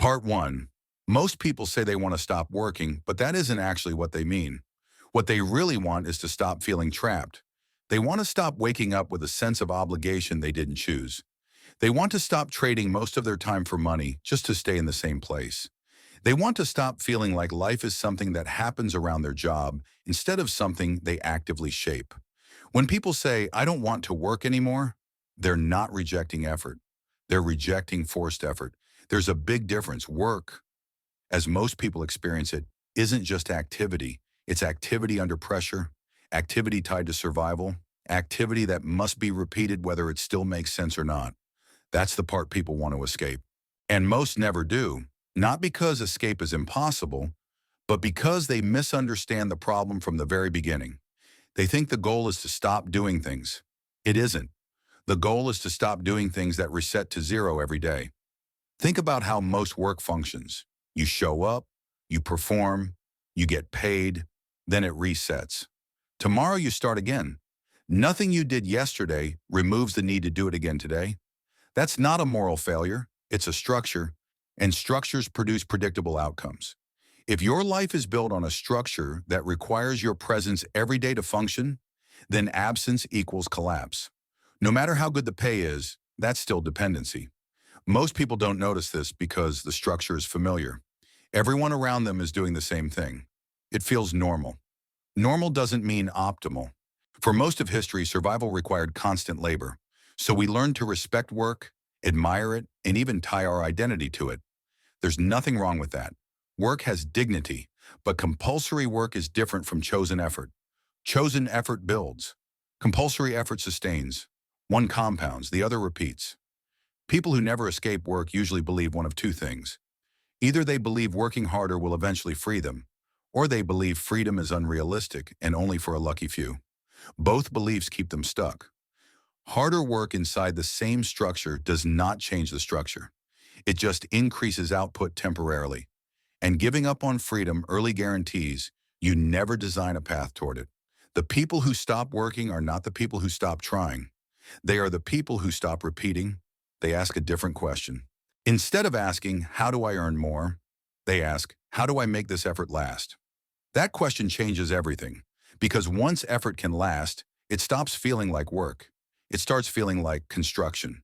Part 1. Most people say they want to stop working, but that isn't actually what they mean. What they really want is to stop feeling trapped. They want to stop waking up with a sense of obligation they didn't choose. They want to stop trading most of their time for money just to stay in the same place. They want to stop feeling like life is something that happens around their job instead of something they actively shape. When people say, "I don't want to work anymore," they're not rejecting effort. They're rejecting forced effort. There's a big difference. Work, as most people experience it, isn't just activity. It's activity under pressure, activity tied to survival, activity that must be repeated whether it still makes sense or not. That's the part people want to escape. And most never do, not because escape is impossible, but because they misunderstand the problem from the very beginning. They think the goal is to stop doing things. It isn't. The goal is to stop doing things that reset to zero every day. Think about how most work functions. You show up, you perform, you get paid, then it resets. Tomorrow you start again. Nothing you did yesterday removes the need to do it again today. That's not a moral failure, it's a structure, and structures produce predictable outcomes. If your life is built on a structure that requires your presence every day to function, then absence equals collapse. No matter how good the pay is, that's still dependency. Most people don't notice this because the structure is familiar. Everyone around them is doing the same thing. It feels normal. Normal doesn't mean optimal. For most of history, survival required constant labor. So we learned to respect work, admire it, and even tie our identity to it. There's nothing wrong with that. Work has dignity, but compulsory work is different from chosen effort. Chosen effort builds. Compulsory effort sustains. One compounds, the other repeats. People who never escape work usually believe one of two things. Either they believe working harder will eventually free them, or they believe freedom is unrealistic and only for a lucky few. Both beliefs keep them stuck. Harder work inside the same structure does not change the structure. It just increases output temporarily. And giving up on freedom early guarantees you never design a path toward it. The people who stop working are not the people who stop trying. They are the people who stop repeating. They ask a different question. Instead of asking, "How do I earn more?" they ask, "How do I make this effort last?" That question changes everything, because once effort can last, it stops feeling like work. It starts feeling like construction.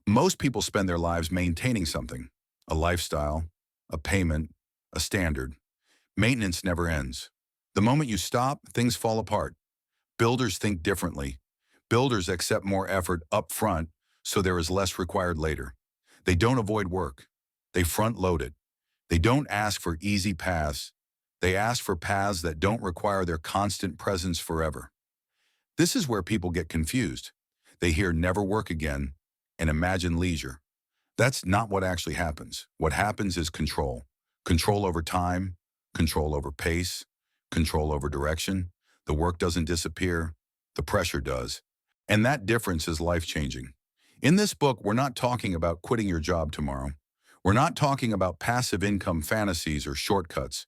Most people spend their lives maintaining something, a lifestyle, a payment, a standard. Maintenance never ends. The moment you stop, things fall apart. Builders think differently. Builders accept more effort up front, so there is less required later. They don't avoid work. They front load it. They don't ask for easy paths. They ask for paths that don't require their constant presence forever. This is where people get confused. They hear "never work again" and imagine leisure. That's not what actually happens. What happens is control. Control over time, control over pace, control over direction. The work doesn't disappear, the pressure does. And that difference is life-changing. In this book, we're not talking about quitting your job tomorrow. We're not talking about passive income fantasies or shortcuts.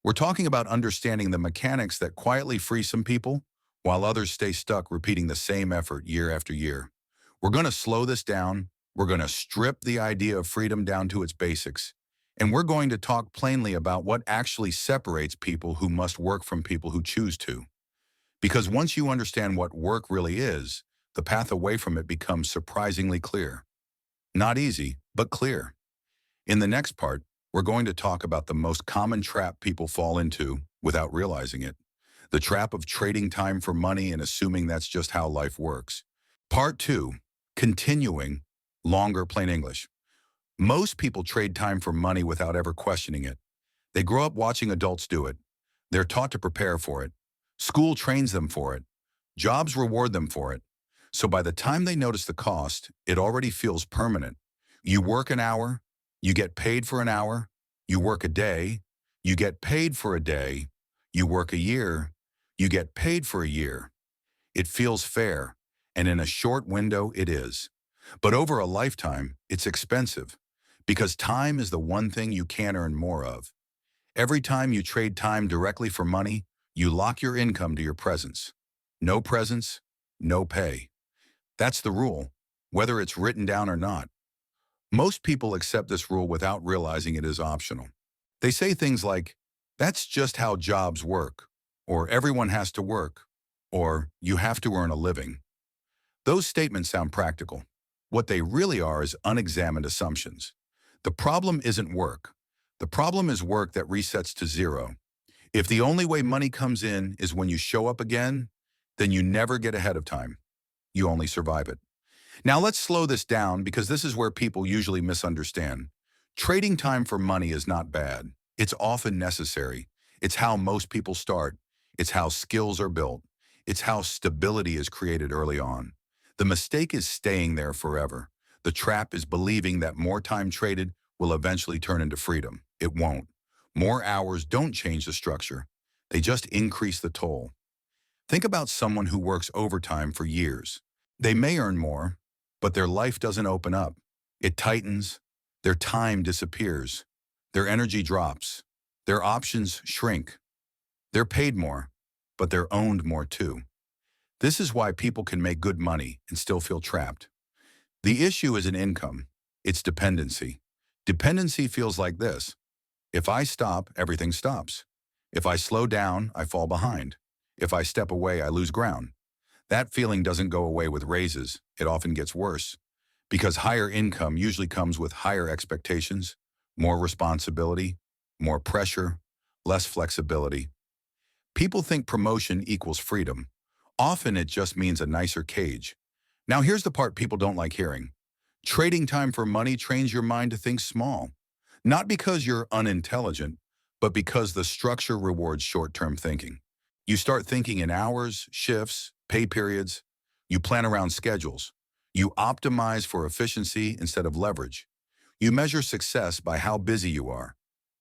We're talking about understanding the mechanics that quietly free some people while others stay stuck repeating the same effort year after year. We're going to slow this down. We're going to strip the idea of freedom down to its basics. And we're going to talk plainly about what actually separates people who must work from people who choose to. Because once you understand what work really is, the path away from it becomes surprisingly clear. Not easy, but clear. In the next part, we're going to talk about the most common trap people fall into without realizing it. The trap of trading time for money and assuming that's just how life works. Part 2, continuing, longer plain English. Most people trade time for money without ever questioning it. They grow up watching adults do it. They're taught to prepare for it. School trains them for it. Jobs reward them for it. So by the time they notice the cost, it already feels permanent. You work an hour, you get paid for an hour. You work a day, you get paid for a day. You work a year, you get paid for a year. It feels fair, and in a short window it is. But over a lifetime, it's expensive, because time is the one thing you can't earn more of. Every time you trade time directly for money, you lock your income to your presence. No presence, no pay. That's the rule, whether it's written down or not. Most people accept this rule without realizing it is optional. They say things like, that's just how jobs work, or everyone has to work, or you have to earn a living. Those statements sound practical. What they really are is unexamined assumptions. The problem isn't work. The problem is work that resets to zero. If the only way money comes in is when you show up again, then you never get ahead of time. You only survive it. Now let's slow this down because this is where people usually misunderstand. Trading time for money is not bad. It's often necessary. It's how most people start. It's how skills are built. It's how stability is created early on. The mistake is staying there forever. The trap is believing that more time traded will eventually turn into freedom. It won't. More hours don't change the structure. They just increase the toll. Think about someone who works overtime for years. They may earn more, but their life doesn't open up. It tightens. Their time disappears. Their energy drops. Their options shrink. They're paid more, but they're owned more too. This is why people can make good money and still feel trapped. The issue isn't income. It's dependency. Dependency feels like this. If I stop, everything stops. If I slow down, I fall behind. If I step away, I lose ground. That feeling doesn't go away with raises. It often gets worse. Because higher income usually comes with higher expectations, more responsibility, more pressure, less flexibility. People think promotion equals freedom. Often it just means a nicer cage. Now here's the part people don't like hearing. Trading time for money trains your mind to think small. Not because you're unintelligent, but because the structure rewards short-term thinking. You start thinking in hours, shifts, pay periods. You plan around schedules. You optimize for efficiency instead of leverage. You measure success by how busy you are.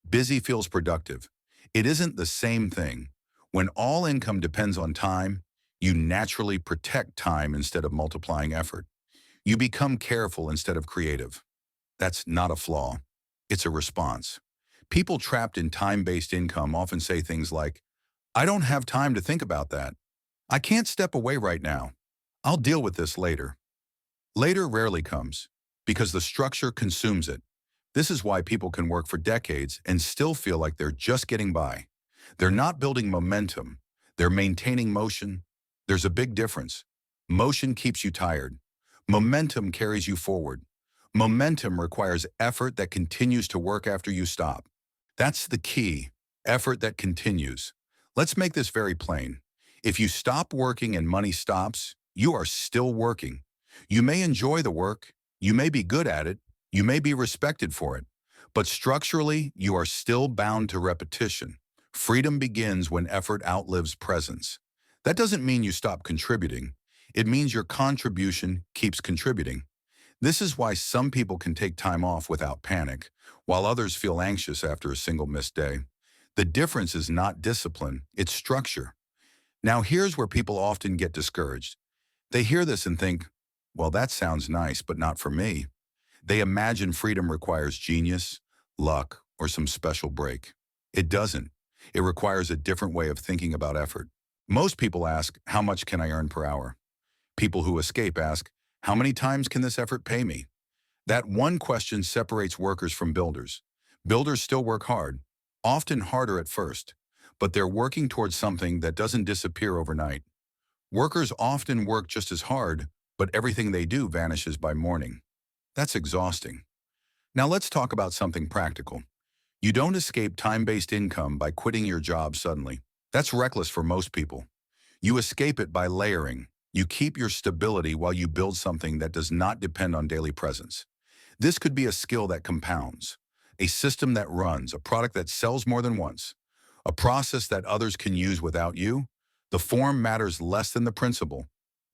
Busy feels productive. It isn't the same thing. When all income depends on time, you naturally protect time instead of multiplying effort. You become careful instead of creative. That's not a flaw. It's a response. People trapped in time-based income often say things like, I don't have time to think about that. I can't step away right now. I'll deal with this later. Later rarely comes because the structure consumes it. This is why people can work for decades and still feel like they're just getting by. They're not building momentum. They're maintaining motion. There's a big difference. Motion keeps you tired. Momentum carries you forward. Momentum requires effort that continues to work after you stop. That's the key, effort that continues. Let's make this very plain. If you stop working and money stops, you are still working. You may enjoy the work, you may be good at it, you may be respected for it, but structurally, you are still bound to repetition. Freedom begins when effort outlives presence. That doesn't mean you stop contributing. It means your contribution keeps contributing. This is why some people can take time off without panic, while others feel anxious after a single missed day. The difference is not discipline, it's structure. Now here's where people often get discouraged. They hear this and think, well, that sounds nice, but not for me. They imagine freedom requires genius, luck, or some special break. It doesn't. It requires a different way of thinking about effort. Most people ask, how much can I earn per hour? People who escape ask, how many times can this effort pay me? That one question separates workers from builders. Builders still work hard, often harder at first, but they're working towards something that doesn't disappear overnight. Workers often work just as hard, but everything they do vanishes by morning. That's exhausting. Now let's talk about something practical. You don't escape time-based income by quitting your job suddenly. That's reckless for most people. You escape it by layering. You keep your stability while you build something that does not depend on daily presence. This could be a skill that compounds, a system that runs, a product that sells more than once, a process that others can use without you. The form matters less than the principle.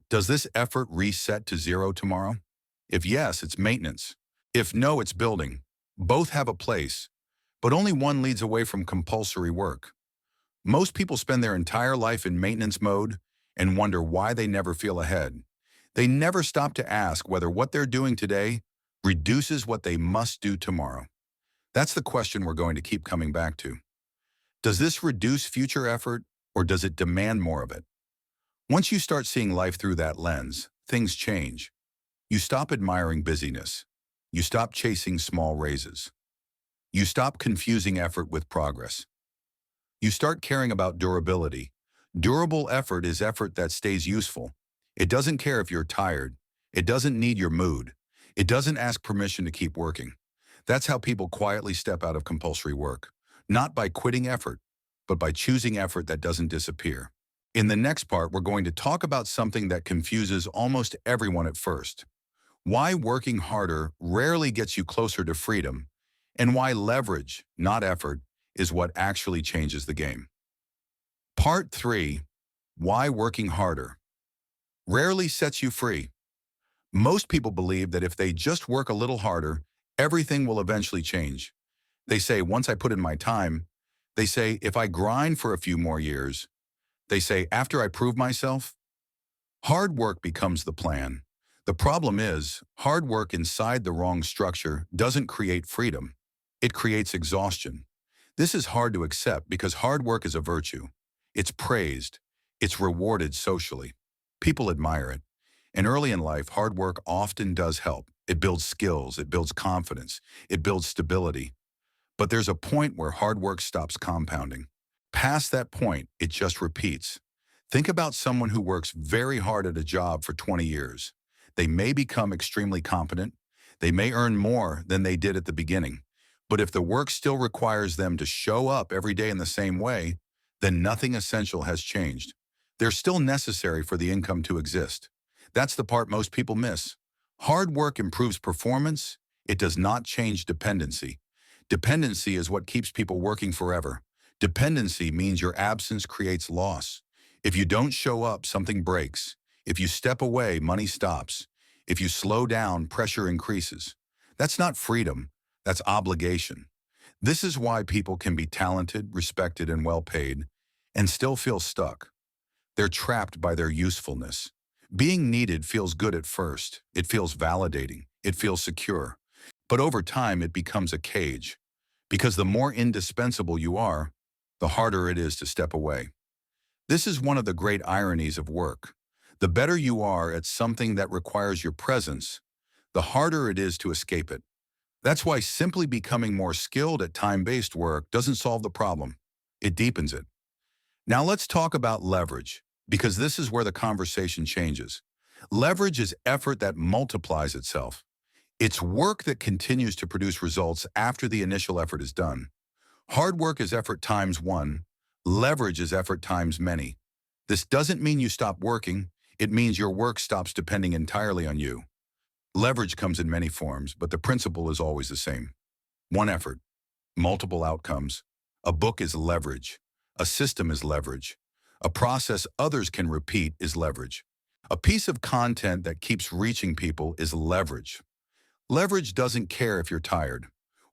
Does this effort reset to zero tomorrow? If yes, it's maintenance. If no, it's building. Both have a place, but only one leads away from compulsory work. Most people spend their entire life in maintenance mode and wonder why they never feel ahead. They never stop to ask whether what they're doing today reduces what they must do tomorrow. That's the question we're going to keep coming back to. Does this reduce future effort, or does it demand more of it? Once you start seeing life through that lens, things change. You stop admiring busyness. You stop chasing small raises. You stop confusing effort with progress. You start caring about durability. Durable effort is effort that stays useful. It doesn't care if you're tired. It doesn't need your mood. It doesn't ask permission to keep working. That's how people quietly step out of compulsory work. Not by quitting effort, but by choosing effort that doesn't disappear. In the next part, we're going to talk about something that confuses almost everyone at first. Why working harder rarely gets you closer to freedom, and why leverage, not effort, is what actually changes the game. Part 3. Why working harder rarely sets you free. Most people believe that if they just work a little harder, everything will eventually change. They say, once I put in my time. They say, if I grind for a few more years. They say, after I prove myself. Hard work becomes the plan. The problem is, hard work inside the wrong structure doesn't create freedom. It creates exhaustion. This is hard to accept because hard work is a virtue. It's praised. It's rewarded socially. People admire it. And early in life, hard work often does help. It builds skills. It builds confidence. It builds stability. But there's a point where hard work stops compounding. Past that point, it just repeats. Think about someone who works very hard at a job for 20 years. They may become extremely competent. They may earn more than they did at the beginning. But if the work still requires them to show up every day in the same way, then nothing essential has changed. They're still necessary for the income to exist. That's the part most people miss. Hard work improves performance. It does not change dependency. Dependency is what keeps people working forever. Dependency means your absence creates loss. If you don't show up, something breaks. If you step away, money stops. If you slow down, pressure increases. That's not freedom. That's obligation. This is why people can be talented, respected, and well paid, and still feel stuck. They're trapped by their usefulness. Being needed feels good at first. It feels validating. It feels secure. But over time, it becomes a cage. Because the more indispensable you are, the harder it is to step away. This is one of the great ironies of work. The better you are at something that requires your presence, the harder it is to escape it. That's why simply becoming more skilled at time-based work doesn't solve the problem. It deepens it. Now let's talk about leverage, because this is where the conversation changes. Leverage is effort that multiplies itself. It's work that continues to produce results after the initial effort is done. Hard work is effort times one. Leverage is effort times many. This doesn't mean you stop working. It means your work stops depending entirely on you. Leverage comes in many forms, but the principle is always the same. One effort, multiple outcomes. A book is leverage. A system is leverage. A process others can repeat is leverage. A piece of content that keeps reaching people is leverage. Leverage doesn't care if you're tired.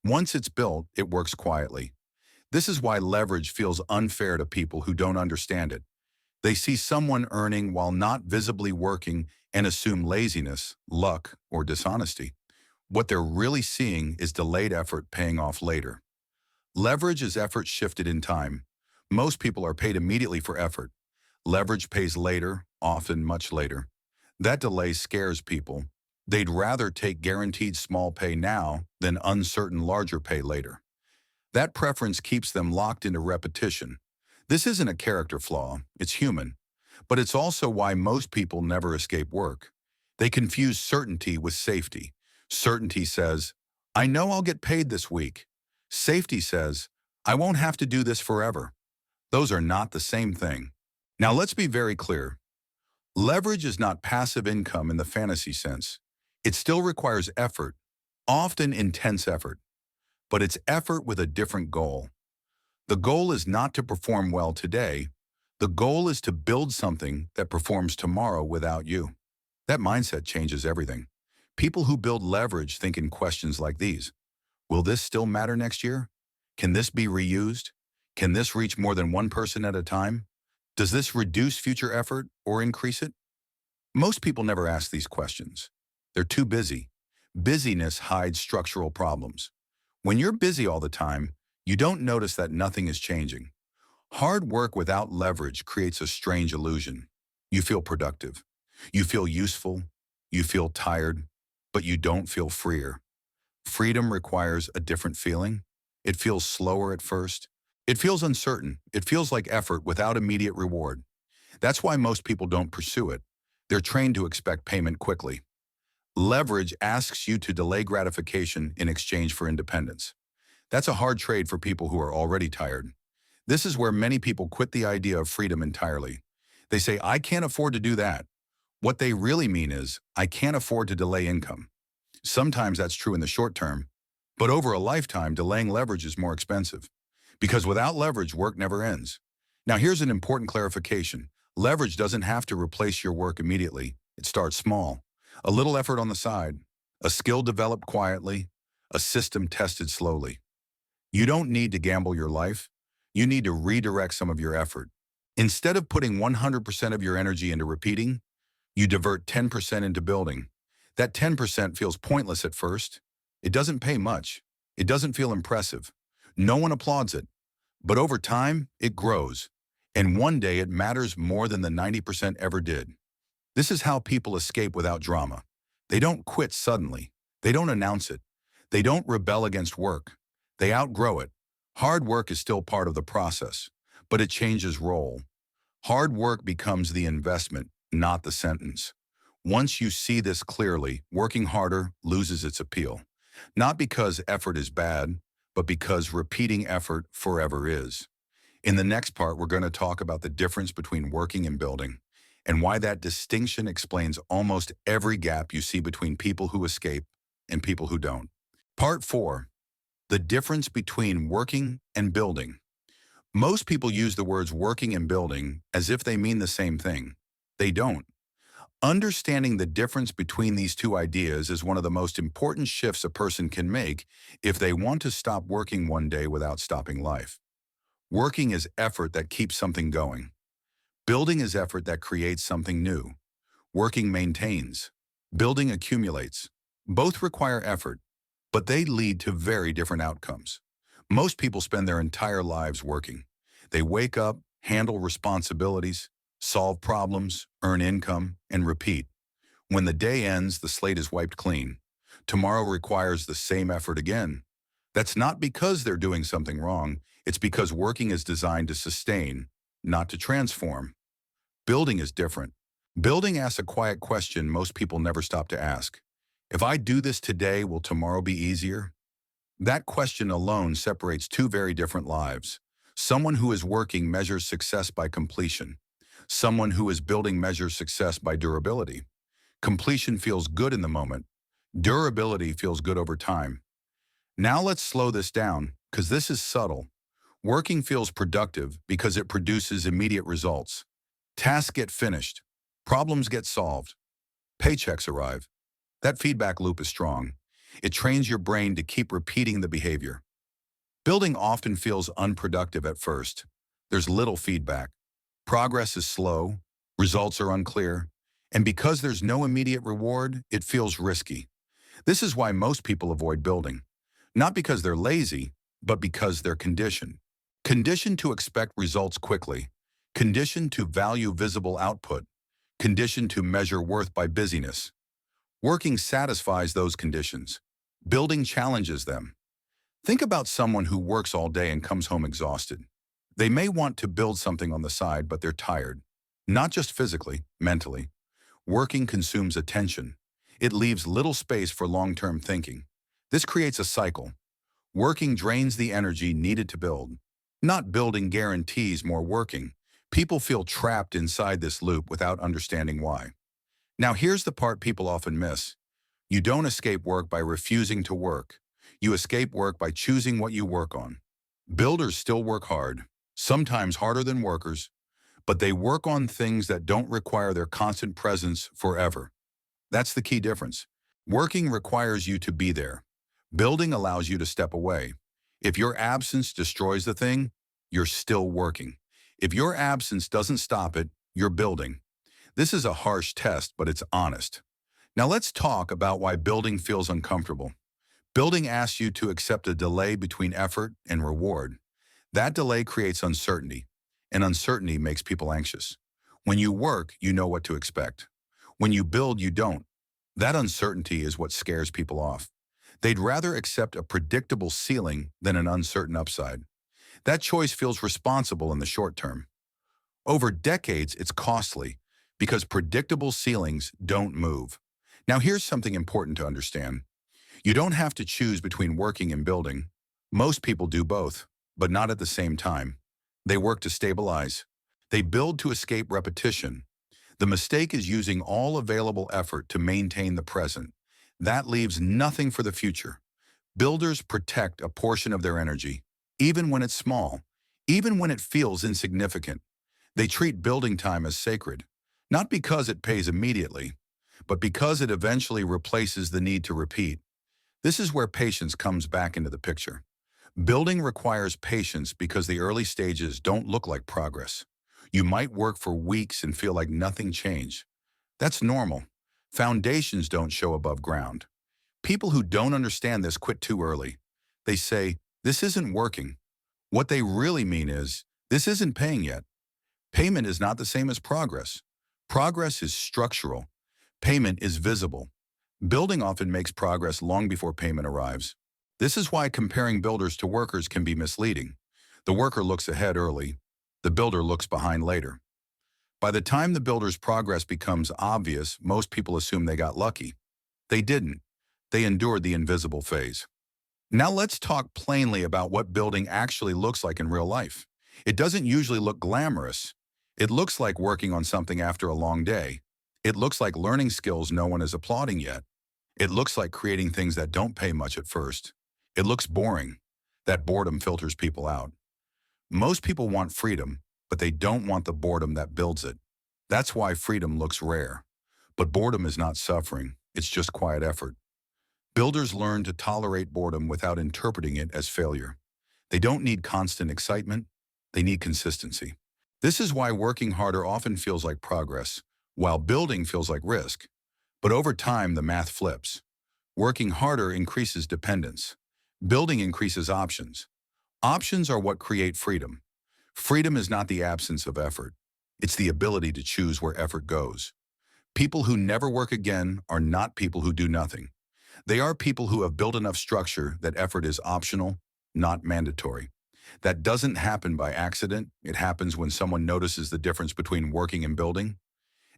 Once it's built, it works quietly. This is why leverage feels unfair to people who don't understand it. They see someone earning while not visibly working and assume laziness, luck, or dishonesty. What they're really seeing is delayed effort paying off later. Leverage is effort shifted in time. Most people are paid immediately for effort. Leverage pays later, often much later. That delay scares people. They'd rather take guaranteed small pay now than uncertain larger pay later. That preference keeps them locked into repetition. This isn't a character flaw, it's human. But it's also why most people never escape work. They confuse certainty with safety. Certainty says, I know I'll get paid this week. Safety says, I won't have to do this forever. Those are not the same thing. Now let's be very clear. Leverage is not passive income in the fantasy sense. It still requires effort, often intense effort. But it's effort with a different goal. The goal is not to perform well today. The goal is to build something that performs tomorrow without you. That mindset changes everything. People who build leverage think in questions like these. Will this still matter next year? Can this be reused? Can this reach more than one person at a time? Does this reduce future effort or increase it? Most people never ask these questions. They're too busy. Busyness hides structural problems. When you're busy all the time, you don't notice that nothing is changing. Hard work without leverage creates a strange illusion. You feel productive. You feel useful. You feel tired, but you don't feel freer. Freedom requires a different feeling. It feels slower at first. It feels uncertain. It feels like effort without immediate reward. That's why most people don't pursue it. They're trained to expect payment quickly. Leverage asks you to delay gratification in exchange for independence. That's a hard trade for people who are already tired. This is where many people quit the idea of freedom entirely. They say, I can't afford to do that. What they really mean is, I can't afford to delay income. Sometimes that's true in the short term, but over a lifetime, delaying leverage is more expensive. Because without leverage, work never ends. Now here's an important clarification. Leverage doesn't have to replace your work immediately. It starts small. A little effort on the side, a skill developed quietly, a system tested slowly. You don't need to gamble your life. You need to redirect some of your effort. Instead of putting 100% of your energy into repeating, you divert 10% into building. That 10% feels pointless at first. It doesn't pay much. It doesn't feel impressive. No one applauds it. But over time, it grows. And one day it matters more than the 90% ever did. This is how people escape without drama. They don't quit suddenly. They don't announce it. They don't rebel against work. They outgrow it. Hard work is still part of the process, but it changes role. Hard work becomes the investment, not the sentence. Once you see this clearly, working harder loses its appeal. Not because effort is bad, but because repeating effort forever is. In the next part, we're going to talk about the difference between working and building, and why that distinction explains almost every gap you see between people who escape and people who don't. Part 4. The difference between working and building. Most people use the words working and building as if they mean the same thing. They don't. Understanding the difference between these two ideas is one of the most important shifts a person can make if they want to stop working one day without stopping life. Working is effort that keeps something going. Building is effort that creates something new. Working maintains. Building accumulates. Both require effort, but they lead to very different outcomes. Most people spend their entire lives working. They wake up, handle responsibilities, solve problems, earn income, and repeat. When the day ends, the slate is wiped clean. Tomorrow requires the same effort again. That's not because they're doing something wrong. It's because working is designed to sustain, not to transform. Building is different. Building asks a quiet question most people never stop to ask. If I do this today, will tomorrow be easier? That question alone separates two very different lives. Someone who is working measures success by completion. Someone who is building measures success by durability. Completion feels good in the moment. Durability feels good over time. Now let's slow this down, because this is subtle. Working feels productive because it produces immediate results. Tasks get finished. Problems get solved. Paychecks arrive. That feedback loop is strong. It trains your brain to keep repeating the behavior. Building often feels unproductive at first. There's little feedback. Progress is slow. Results are unclear. And because there's no immediate reward, it feels risky. This is why most people avoid building. Not because they're lazy, but because they're conditioned. Conditioned to expect results quickly. Conditioned to value visible output. Conditioned to measure worth by busyness. Working satisfies those conditions. Building challenges them. Think about someone who works all day and comes home exhausted. They may want to build something on the side, but they're tired. Not just physically, mentally. Working consumes attention. It leaves little space for long-term thinking. This creates a cycle. Working drains the energy needed to build. Not building guarantees more working. People feel trapped inside this loop without understanding why. Now here's the part people often miss. You don't escape work by refusing to work. You escape work by choosing what you work on. Builders still work hard, sometimes harder than workers, but they work on things that don't require their constant presence forever. That's the key difference. Working requires you to be there. Building allows you to step away. If your absence destroys the thing, you're still working. If your absence doesn't stop it, you're building. This is a harsh test, but it's honest. Now let's talk about why building feels uncomfortable. Building asks you to accept a delay between effort and reward. That delay creates uncertainty, and uncertainty makes people anxious. When you work, you know what to expect. When you build, you don't. That uncertainty is what scares people off. They'd rather accept a predictable ceiling than an uncertain upside. That choice feels responsible in the short term. Over decades, it's costly because predictable ceilings don't move. Now, here's something important to understand. You don't have to choose between working and building. Most people do both, but not at the same time. They work to stabilize. They build to escape repetition. The mistake is using all available effort to maintain the present. That leaves nothing for the future. Builders protect a portion of their energy, even when it's small, even when it feels insignificant. They treat building time as sacred, not because it pays immediately, but because it eventually replaces the need to repeat. This is where patience comes back into the picture. Building requires patience because the early stages don't look like progress. You might work for weeks and feel like nothing changed. That's normal. Foundations don't show above ground. People who don't understand this quit too early. They say, "This isn't working." What they really mean is, "This isn't paying yet." Payment is not the same as progress. Progress is structural. Payment is visible. Building often makes progress long before payment arrives. This is why comparing builders to workers can be misleading. The worker looks ahead early. The builder looks behind later. By the time the builder's progress becomes obvious, most people assume they got lucky. They didn't. They endured the invisible phase. Now let's talk plainly about what building actually looks like in real life. It doesn't usually look glamorous. It looks like working on something after a long day. It looks like learning skills no one is applauding yet. It looks like creating things that don't pay much at first. It looks boring. That boredom filters people out. Most people want freedom, but they don't want the boredom that builds it. That's why freedom looks rare. But boredom is not suffering. It's just quiet effort. Builders learn to tolerate boredom without interpreting it as failure. They don't need constant excitement. They need consistency. This is why working harder often feels like progress, while building feels like risk. But over time, the math flips. Working harder increases dependence. Building increases options. Options are what create freedom. Freedom is not the absence of effort. It's the ability to choose where effort goes. People who never work again are not people who do nothing. They are people who have built enough structure that effort is optional, not mandatory. That doesn't happen by accident. It happens when someone notices the difference between working and building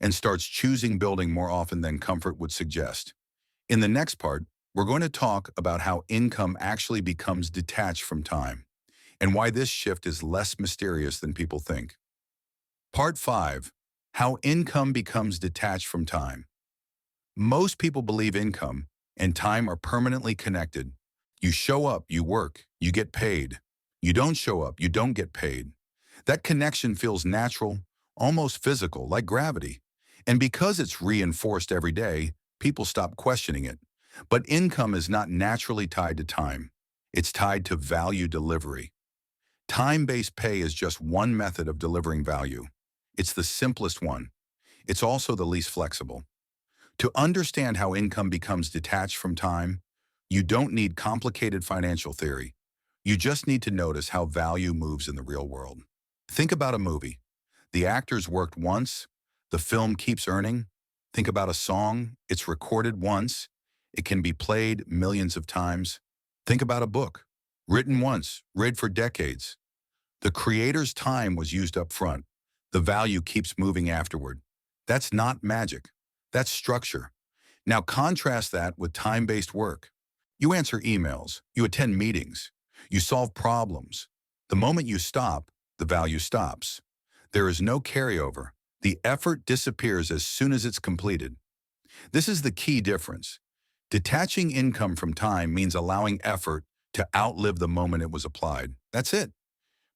and starts choosing building more often than comfort would suggest. In the next part, we're going to talk about how income actually becomes detached from time and why this shift is less mysterious than people think. Part 5. How income becomes detached from time. Most people believe income and time are permanently connected. You show up, you work, you get paid. You don't show up, you don't get paid. That connection feels natural, almost physical, like gravity. And because it's reinforced every day, people stop questioning it. But income is not naturally tied to time. It's tied to value delivery. Time-based pay is just one method of delivering value. It's the simplest one. It's also the least flexible. To understand how income becomes detached from time, you don't need complicated financial theory. You just need to notice how value moves in the real world. Think about a movie. The actors worked once, the film keeps earning. Think about a song, it's recorded once, it can be played millions of times. Think about a book, written once, read for decades. The creator's time was used up front. The value keeps moving afterward. That's not magic. That's structure. Now contrast that with time-based work. You answer emails, you attend meetings, you solve problems. The moment you stop, the value stops. There is no carryover. The effort disappears as soon as it's completed. This is the key difference. Detaching income from time means allowing effort to outlive the moment it was applied. That's it.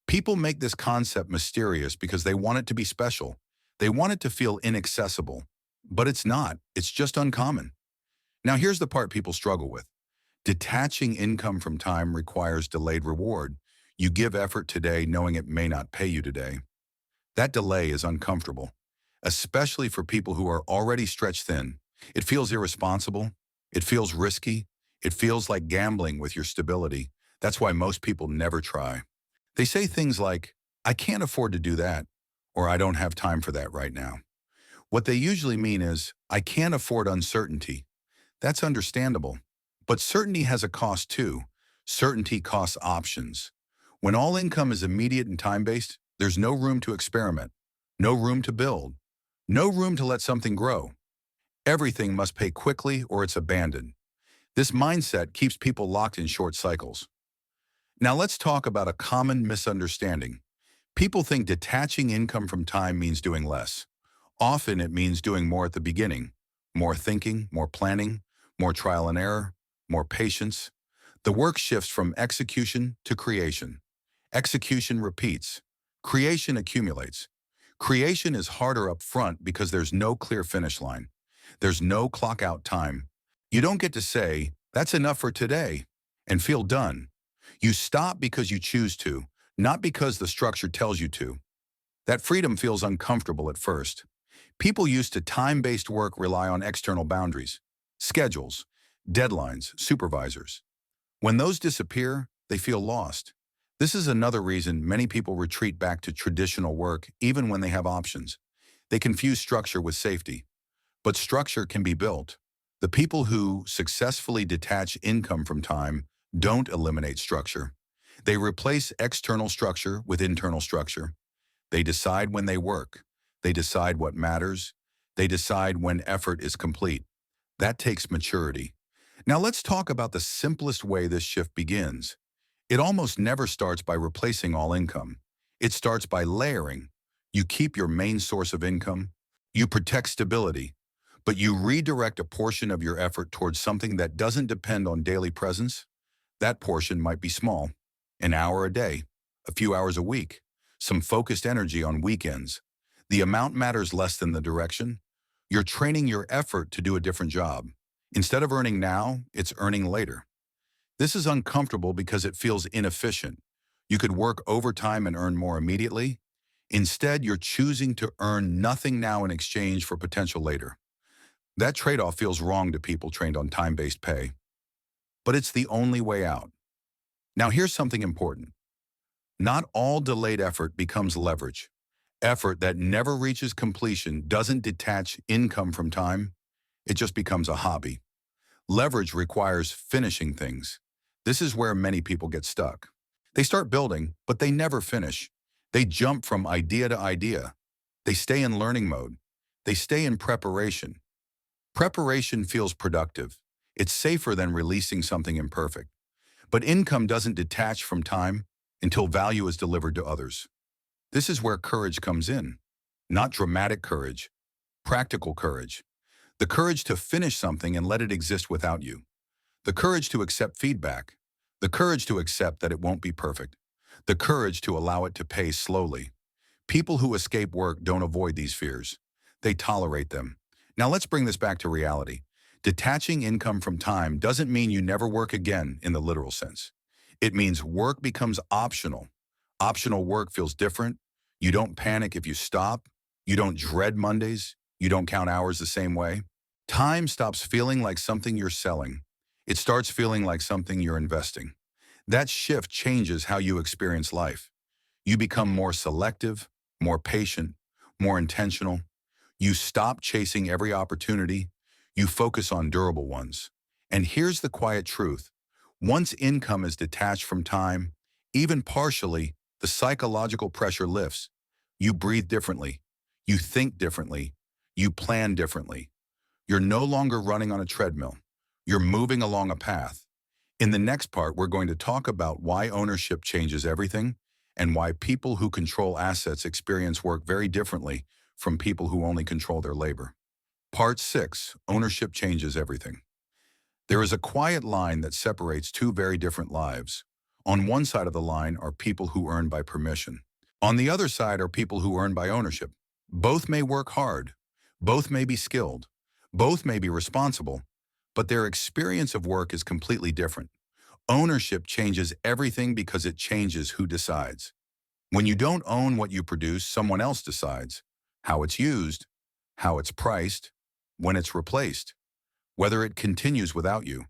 People make this concept mysterious because they want it to be special. They want it to feel inaccessible. But it's not. It's just uncommon. Now here's the part people struggle with. Detaching income from time requires delayed reward. You give effort today knowing it may not pay you today. That delay is uncomfortable, especially for people who are already stretched thin. It feels irresponsible. It feels risky. It feels like gambling with your stability. That's why most people never try. They say things like, "I can't afford to do that," or "I don't have time for that right now." What they usually mean is, "I can't afford uncertainty." That's understandable. But certainty has a cost too. Certainty costs options. When all income is immediate and time-based, there's no room to experiment, no room to build, no room to let something grow. Everything must pay quickly or it's abandoned. This mindset keeps people locked in short cycles. Now let's talk about a common misunderstanding. People think detaching income from time means doing less. Often it means doing more at the beginning. More thinking, more planning, more trial and error, more patience. The work shifts from execution to creation. Execution repeats. Creation accumulates. Creation is harder up front because there's no clear finish line. There's no clock out time. You don't get to say, that's enough for today, and feel done. You stop because you choose to, not because the structure tells you to. That freedom feels uncomfortable at first. People used to time-based work rely on external boundaries, schedules, deadlines, supervisors. When those disappear, they feel lost. This is another reason many people retreat back to traditional work even when they have options. They confuse structure with safety. But structure can be built. The people who successfully detach income from time don't eliminate structure. They replace external structure with internal structure. They decide when they work. They decide what matters. They decide when effort is complete. That takes maturity. Now let's talk about the simplest way this shift begins. It almost never starts by replacing all income. It starts by layering. You keep your main source of income. You protect stability. But you redirect a portion of your effort towards something that doesn't depend on daily presence. That portion might be small, an hour a day, a few hours a week, some focused energy on weekends. The amount matters less than the direction. You're training your effort to do a different job. Instead of earning now, it's earning later. This is uncomfortable because it feels inefficient. You could work overtime and earn more immediately. Instead, you're choosing to earn nothing now in exchange for potential later. That trade-off feels wrong to people trained on time-based pay. But it's the only way out. Now here's something important. Not all delayed effort becomes leverage. Effort that never reaches completion doesn't detach income from time. It just becomes a hobby. Leverage requires finishing things. This is where many people get stuck. They start building, but they never finish. They jump from idea to idea. They stay in learning mode. They stay in preparation. Preparation feels productive. It's safer than releasing something imperfect. But income doesn't detach from time until value is delivered to others. This is where courage comes in. Not dramatic courage, practical courage. The courage to finish something and let it exist without you. The courage to accept feedback. The courage to accept that it won't be perfect. The courage to allow it to pace slowly. People who escape work don't avoid these fears. They tolerate them. Now let's bring this back to reality. Detaching income from time doesn't mean you never work again in the literal sense. It means work becomes optional. Optional work feels different. You don't panic if you stop. You don't dread Mondays. You don't count hours the same way. Time stops feeling like something you're selling. It starts feeling like something you're investing. That shift changes how you experience life. You become more selective, more patient, more intentional. You stop chasing every opportunity. You focus on durable ones. And here's the quiet truth. Once income is detached from time, even partially, the psychological pressure lifts. You breathe differently. You think differently. You plan differently. You're no longer running on a treadmill. You're moving along a path. In the next part, we're going to talk about why ownership changes everything and why people who control assets experience work very differently from people who only control their labor. Part 6, Ownership Changes Everything. There is a quiet line that separates two very different lives. On one side of the line are people who earn by permission. On the other side are people who earn by ownership. Both may work hard. Both may be skilled. Both may be responsible. But their experience of work is completely different. Ownership changes everything because it changes who decides. When you don't own what you produce, someone else decides how it's used, how it's priced, when it's replaced, whether it continues without you.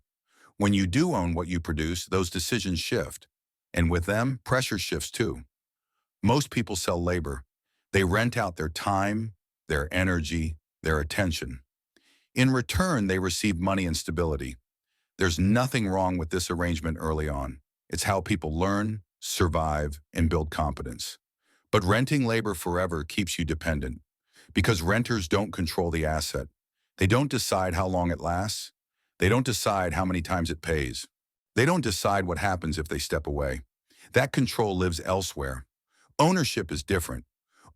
When you do own what you produce, those decisions shift. And with them, pressure shifts too. Most people sell labor. They rent out their time, their energy, their attention. In return, they receive money and stability. There's nothing wrong with this arrangement early on. It's how people learn, survive, and build competence. But renting labor forever keeps you dependent because renters don't control the asset. They don't decide how long it lasts. They don't decide how many times it pays. They don't decide what happens if they step away. That control lives elsewhere. Ownership is different.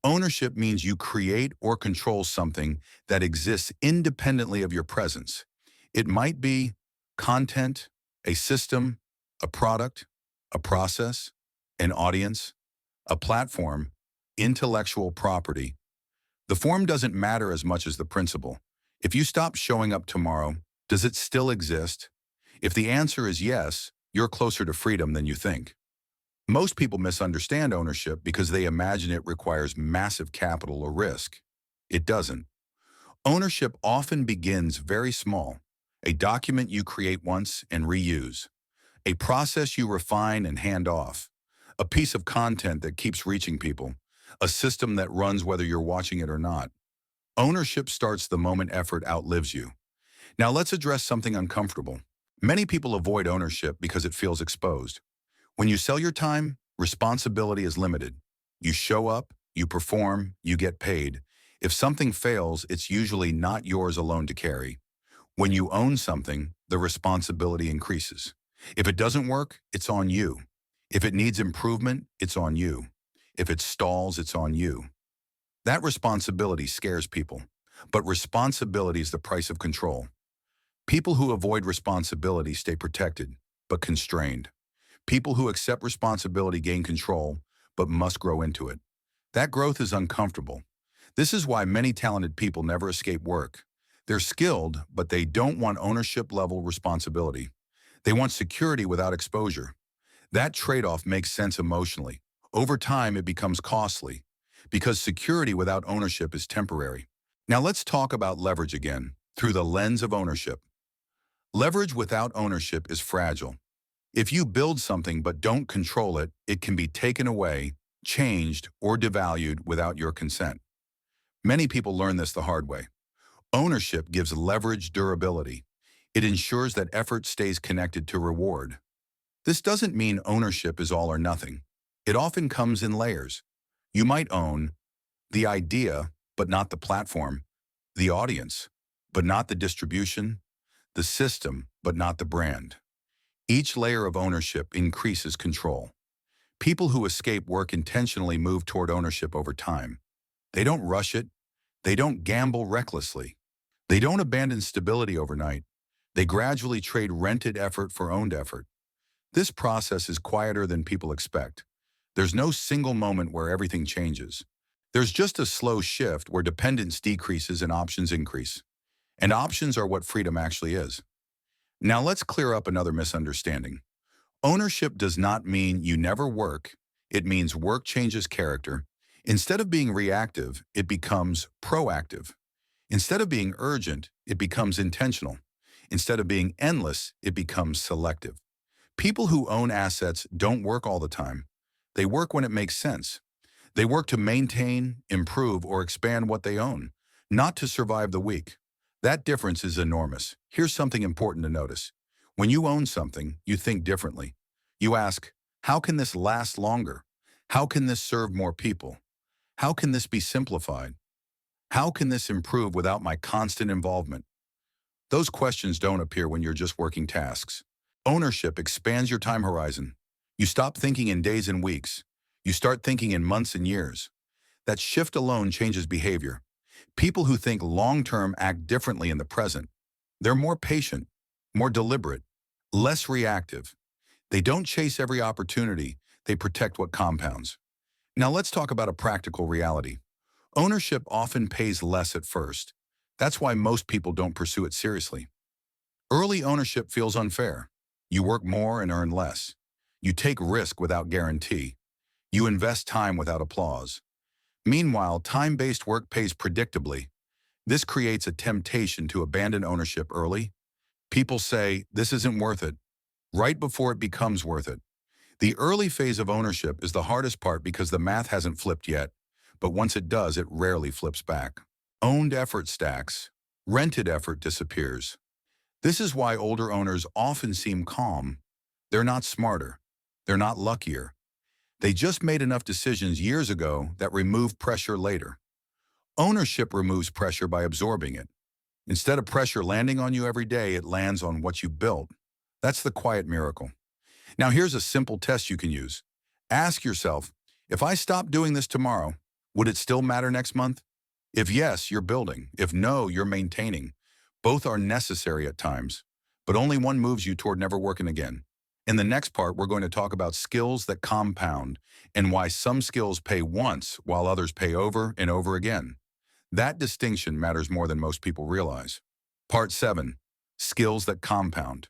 Ownership means you create or control something that exists independently of your presence. It might be content, a system, a product, a process, an audience, a platform, intellectual property. The form doesn't matter as much as the principle. If you stop showing up tomorrow, does it still exist? If the answer is yes, you're closer to freedom than you think. Most people misunderstand ownership because they imagine it requires massive capital or risk. It doesn't. Ownership often begins very small. A document you create once and reuse. A process you refine and hand off. A piece of content that keeps reaching people. A system that runs whether you're watching it or not. Ownership starts the moment effort outlives you. Now let's address something uncomfortable. Many people avoid ownership because it feels exposed. When you sell your time, responsibility is limited. You show up, you perform, you get paid. If something fails, it's usually not yours alone to carry. When you own something, the responsibility increases. If it doesn't work, it's on you. If it needs improvement, it's on you. If it stalls, it's on you. That responsibility scares people, but responsibility is the price of control. People who avoid responsibility stay protected, but constrained. People who accept responsibility gain control, but must grow into it. That growth is uncomfortable. This is why many talented people never escape work. They're skilled, but they don't want ownership-level responsibility. They want security without exposure. That trade-off makes sense emotionally. Over time, it becomes costly, because security without ownership is temporary. Now let's talk about leverage again, through the lens of ownership. Leverage without ownership is fragile. If you build something but don't control it, it can be taken away, changed, or devalued without your consent. Many people learn this the hard way. Ownership gives leverage durability. It ensures that effort stays connected to reward. This doesn't mean ownership is all or nothing. It often comes in layers. You might own the idea, but not the platform, the audience, but not the distribution, the system, but not the brand. Each layer of ownership increases control. People who escape work intentionally move toward ownership over time. They don't rush it. They don't gamble recklessly. They don't abandon stability overnight. They gradually trade rented effort for owned effort. This process is quieter than people expect. There's no single moment where everything changes. There's just a slow shift where dependence decreases and options increase. And options are what freedom actually is. Now let's clear up another misunderstanding. Ownership does not mean you never work. It means work changes character. Instead of being reactive, it becomes proactive. Instead of being urgent, it becomes intentional. Instead of being endless, it becomes selective. People who own assets don't work all the time. They work when it makes sense. They work to maintain, improve, or expand what they own, not to survive the week. That difference is enormous. Here's something important to notice. When you own something, you think differently. You ask, how can this last longer? How can this serve more people? How can this be simplified? How can this improve without my constant involvement? Those questions don't appear when you're just working tasks. Ownership expands your time horizon. You stop thinking in days and weeks. You start thinking in months and years. That shift alone changes behavior. People who think long-term act differently in the present. They're more patient, more deliberate, less reactive. They don't chase every opportunity. They protect what compounds. Now let's talk about a practical reality. Ownership often pays less at first. That's why most people don't pursue it seriously. Early ownership feels unfair. You work more and earn less. You take risk without guarantee. You invest time without applause. Meanwhile, time-based work pays predictably. This creates a temptation to abandon ownership early. People say, this isn't worth it, right before it becomes worth it. The early phase of ownership is the hardest part because the math hasn't flipped yet, but once it does, it rarely flips back. Owned effort stacks. Rented effort disappears. This is why older owners often seem calm. They're not smarter. They're not luckier. They just made enough decisions years ago that remove pressure later. Ownership removes pressure by absorbing it. Instead of pressure landing on you every day, it lands on what you built. That's the quiet miracle. Now here's a simple test you can use. Ask yourself, if I stop doing this tomorrow, would it still matter next month? If yes, you're building. If no, you're maintaining. Both are necessary at times, but only one moves you toward never working again. In the next part, we're going to talk about skills that compound and why some skills pay once while others pay over and over again. That distinction matters more than most people realize. Part 7. Skills that compound.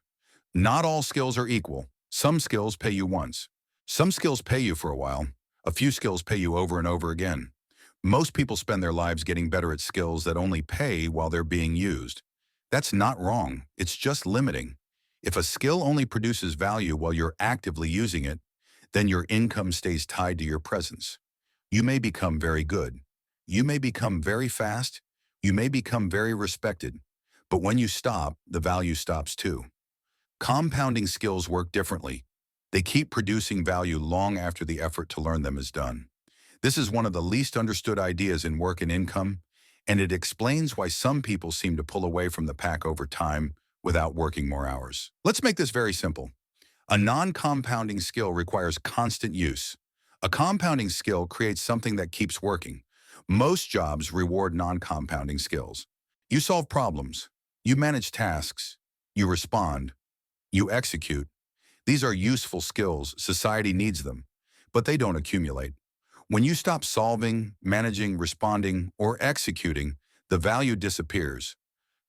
Not all skills are equal. Some skills pay you once. Some skills pay you for a while. A few skills pay you over and over again. Most people spend their lives getting better at skills that only pay while they're being used. That's not wrong. It's just limiting. If a skill only produces value while you're actively using it, then your income stays tied to your presence. You may become very good. You may become very fast. You may become very respected. But when you stop, the value stops too. Compounding skills work differently. They keep producing value long after the effort to learn them is done. This is one of the least understood ideas in work and income, and it explains why some people seem to pull away from the pack over time without working more hours. Let's make this very simple. A non-compounding skill requires constant use. A compounding skill creates something that keeps working. Most jobs reward non-compounding skills. You solve problems. You manage tasks. You respond. You execute. These are useful skills. Society needs them, but they don't accumulate. When you stop solving, managing, responding, or executing, the value disappears.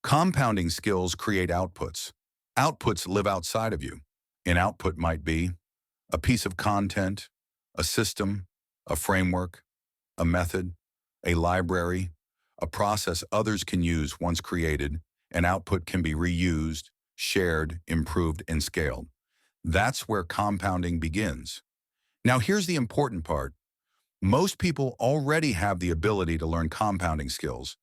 Compounding skills create outputs. Outputs live outside of you. An output might be a piece of content, a system, a framework, a method, a library, a process others can use once created. An output can be reused, shared, improved, and scaled. That's where compounding begins. Now here's the important part. Most people already have the ability to learn compounding skills.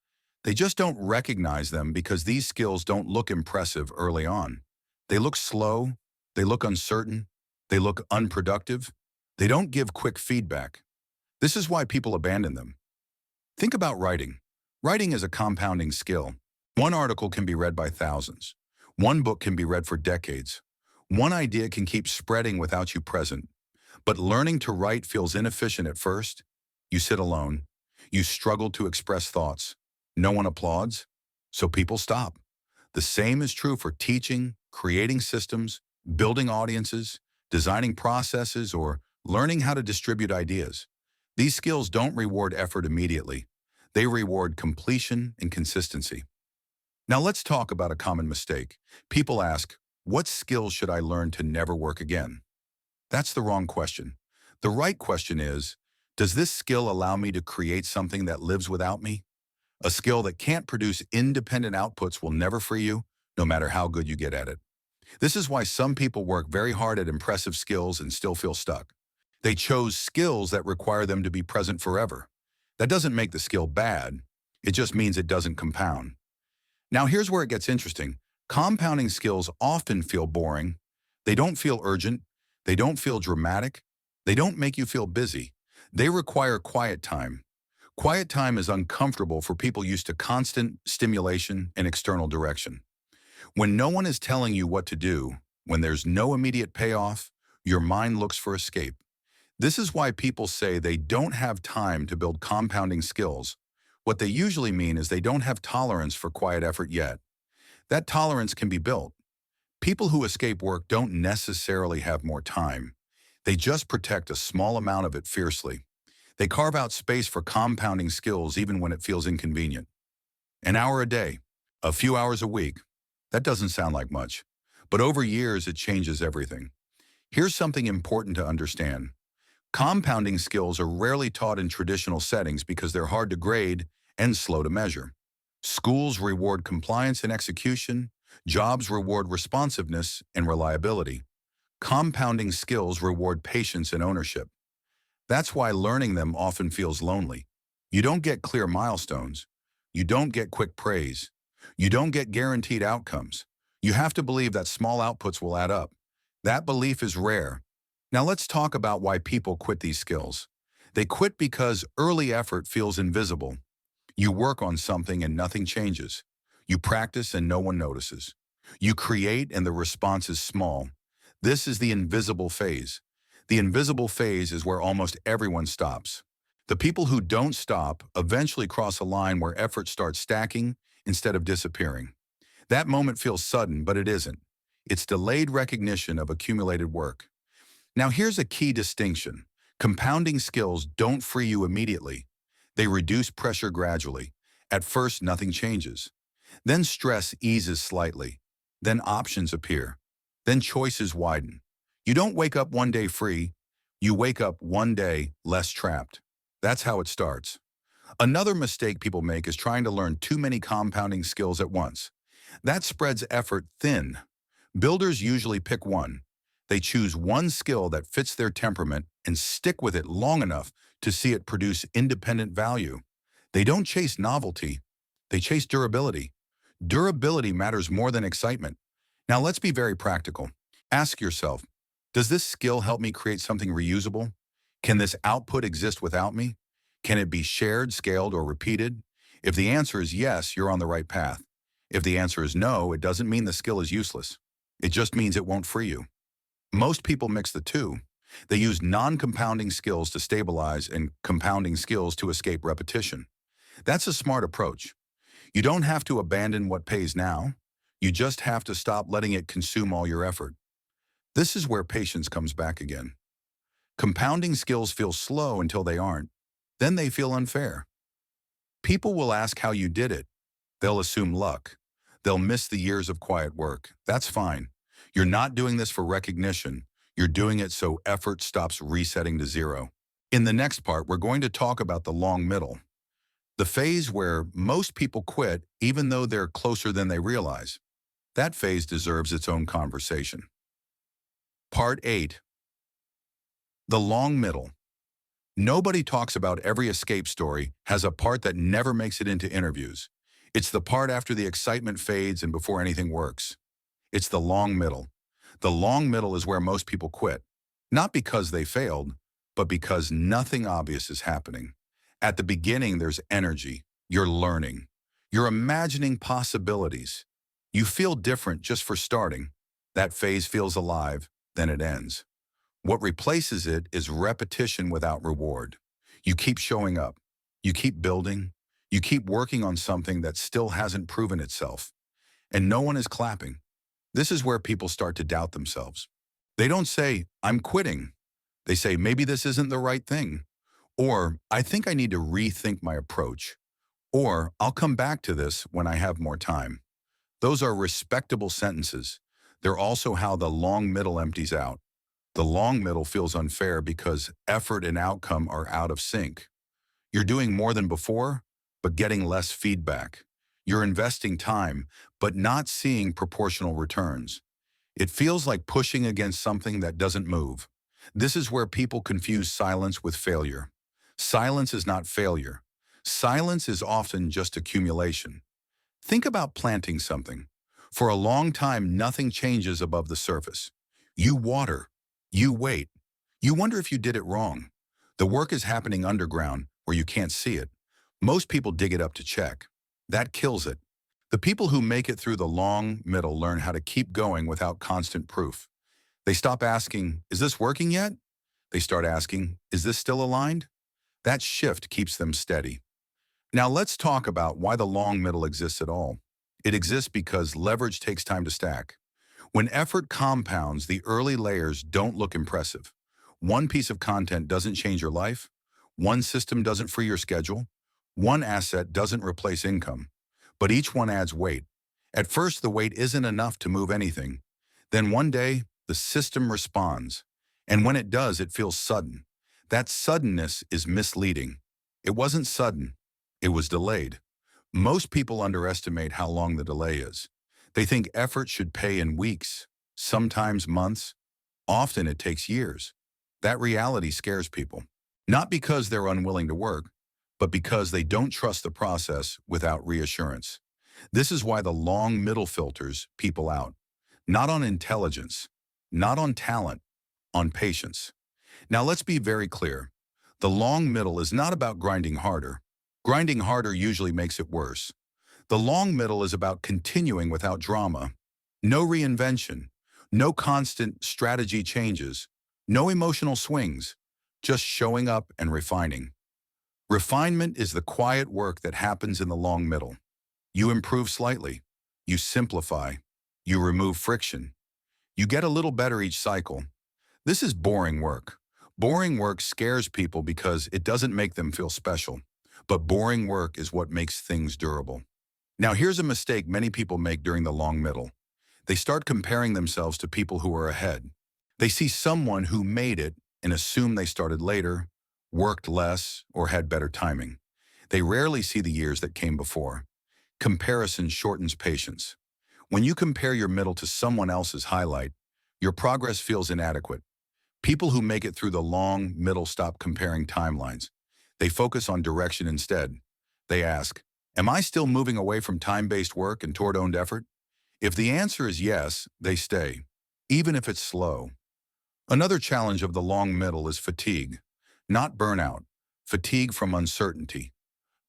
They just don't recognize them because these skills don't look impressive early on. They look slow, they look uncertain, they look unproductive. They don't give quick feedback. This is why people abandon them. Think about writing. Writing is a compounding skill. One article can be read by thousands. One book can be read for decades. One idea can keep spreading without you present. But learning to write feels inefficient at first. You sit alone. You struggle to express thoughts. No one applauds, so people stop. The same is true for teaching, creating systems, building audiences, designing processes, or learning how to distribute ideas. These skills don't reward effort immediately. They reward completion and consistency. Now let's talk about a common mistake. People ask, what skills should I learn to never work again? That's the wrong question. The right question is, does this skill allow me to create something that lives without me? A skill that can't produce independent outputs will never free you, no matter how good you get at it. This is why some people work very hard at impressive skills and still feel stuck. They chose skills that require them to be present forever. That doesn't make the skill bad. It just means it doesn't compound. Now here's where it gets interesting. Compounding skills often feel boring. They don't feel urgent. They don't feel dramatic. They don't make you feel busy. They require quiet time. Quiet time is uncomfortable for people used to constant stimulation and external direction. When no one is telling you what to do, when there's no immediate payoff, your mind looks for escape. This is why people say they don't have time to build compounding skills. What they usually mean is they don't have tolerance for quiet effort yet. That tolerance can be built. People who escape work don't necessarily have more time. They just protect a small amount of it fiercely. They carve out space for compounding skills even when it feels inconvenient. An hour a day, a few hours a week, that doesn't sound like much, but over years it changes everything. Here's something important to understand. Compounding skills are rarely taught in traditional settings because they're hard to grade and slow to measure. Schools reward compliance and execution. Jobs reward responsiveness and reliability. Compounding skills reward patience and ownership. That's why learning them often feels lonely. You don't get clear milestones. You don't get quick praise. You don't get guaranteed outcomes. You have to believe that small outputs will add up. That belief is rare. Now let's talk about why people quit these skills. They quit because early effort feels invisible. You work on something and nothing changes. You practice and no one notices. You create and the response is small. This is the invisible phase. The invisible phase is where almost everyone stops. The people who don't stop eventually cross a line where effort starts stacking instead of disappearing. That moment feels sudden, but it isn't. It's delayed recognition of accumulated work. Now here's a key distinction. Compounding skills don't free you immediately. They reduce pressure gradually. At first, nothing changes. Then stress eases slightly. Then options appear. Then choices widen. You don't wake up one day free. You wake up one day less trapped. That's how it starts. Another mistake people make is trying to learn too many compounding skills at once. That spreads effort thin. Builders usually pick one. They choose one skill that fits their temperament and stick with it long enough to see it produce independent value. They don't chase novelty. They chase durability. Durability matters more than excitement. Now let's be very practical. Ask yourself, does this skill help me create something reusable? Can this output exist without me? Can it be shared, scaled, or repeated? If the answer is yes, you're on the right path. If the answer is no, it doesn't mean the skill is useless. It just means it won't free you. Most people mix the two. They use non-compounding skills to stabilize and compounding skills to escape repetition. That's a smart approach. You don't have to abandon what pays now. You just have to stop letting it consume all your effort. This is where patience comes back again. Compounding skills feel slow until they aren't. Then they feel unfair. People will ask how you did it. They'll assume luck. They'll miss the years of quiet work. That's fine. You're not doing this for recognition. You're doing it so effort stops resetting to zero. In the next part, we're going to talk about the long middle, the phase where most people quit even though they're closer than they realize. That phase deserves its own conversation. Part 8. The long middle. Nobody talks about every escape story has a part that never makes it into interviews. It's the part after the excitement fades and before anything works. It's the long middle. The long middle is where most people quit. Not because they failed, but because nothing obvious is happening. At the beginning, there's energy. You're learning. You're imagining possibilities. You feel different just for starting. That phase feels alive, then it ends. What replaces it is repetition without reward. You keep showing up. You keep building. You keep working on something that still hasn't proven itself. And no one is clapping. This is where people start to doubt themselves. They don't say, I'm quitting. They say, maybe this isn't the right thing. Or, I think I need to rethink my approach. Or, I'll come back to this when I have more time. Those are respectable sentences. They're also how the long middle empties out. The long middle feels unfair because effort and outcome are out of sync. You're doing more than before, but getting less feedback. You're investing time, but not seeing proportional returns. It feels like pushing against something that doesn't move. This is where people confuse silence with failure. Silence is not failure. Silence is often just accumulation. Think about planting something. For a long time, nothing changes above the surface. You water. You wait. You wonder if you did it wrong. The work is happening underground where you can't see it. Most people dig it up to check. That kills it. The people who make it through the long middle learn how to keep going without constant proof. They stop asking, is this working yet? They start asking, is this still aligned? That shift keeps them steady. Now let's talk about why the long middle exists at all. It exists because leverage takes time to stack. When effort compounds, the early layers don't look impressive. One piece of content doesn't change your life. One system doesn't free your schedule. One asset doesn't replace income. But each one adds weight. At first, the weight isn't enough to move anything. Then one day, the system responds. And when it does, it feels sudden. That suddenness is misleading. It wasn't sudden. It was delayed. Most people underestimate how long the delay is. They think effort should pay in weeks, sometimes months. Often it takes years. That reality scares people. Not because they're unwilling to work, but because they don't trust the process without reassurance. This is why the long middle filters people out. Not on intelligence, not on talent, on patience. Now let's be very clear. The long middle is not about grinding harder. Grinding harder usually makes it worse. The long middle is about continuing without drama. No reinvention, no constant strategy changes, no emotional swings, just showing up and refining. Refinement is the quiet work that happens in the long middle. You improve slightly, you simplify, you remove friction, you get a little better each cycle. This is boring work. Boring work scares people because it doesn't make them feel special. But boring work is what makes things durable. Now here's a mistake many people make during the long middle. They start comparing themselves to people who are ahead. They see someone who made it and assume they started later, worked less, or had better timing. They rarely see the years that came before. Comparison shortens patience. When you compare your middle to someone else's highlight, your progress feels inadequate. People who make it through the long middle stop comparing timelines. They focus on direction instead. They ask, am I still moving away from time-based work and toward owned effort? If the answer is yes, they stay, even if it's slow. Another challenge of the long middle is fatigue, not burnout. Fatigue from uncertainty.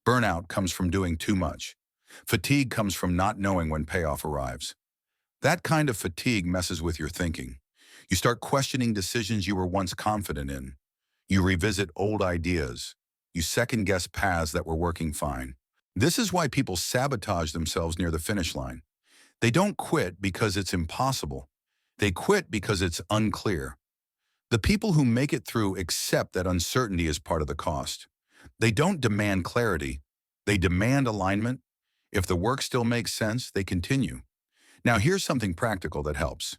Burnout comes from doing too much. Fatigue comes from not knowing when payoff arrives. That kind of fatigue messes with your thinking. You start questioning decisions you were once confident in. You revisit old ideas. You second-guess paths that were working fine. This is why people sabotage themselves near the finish line. They don't quit because it's impossible. They quit because it's unclear. The people who make it through accept that uncertainty is part of the cost. They don't demand clarity. They demand alignment. If the work still makes sense, they continue. Now here's something practical that helps.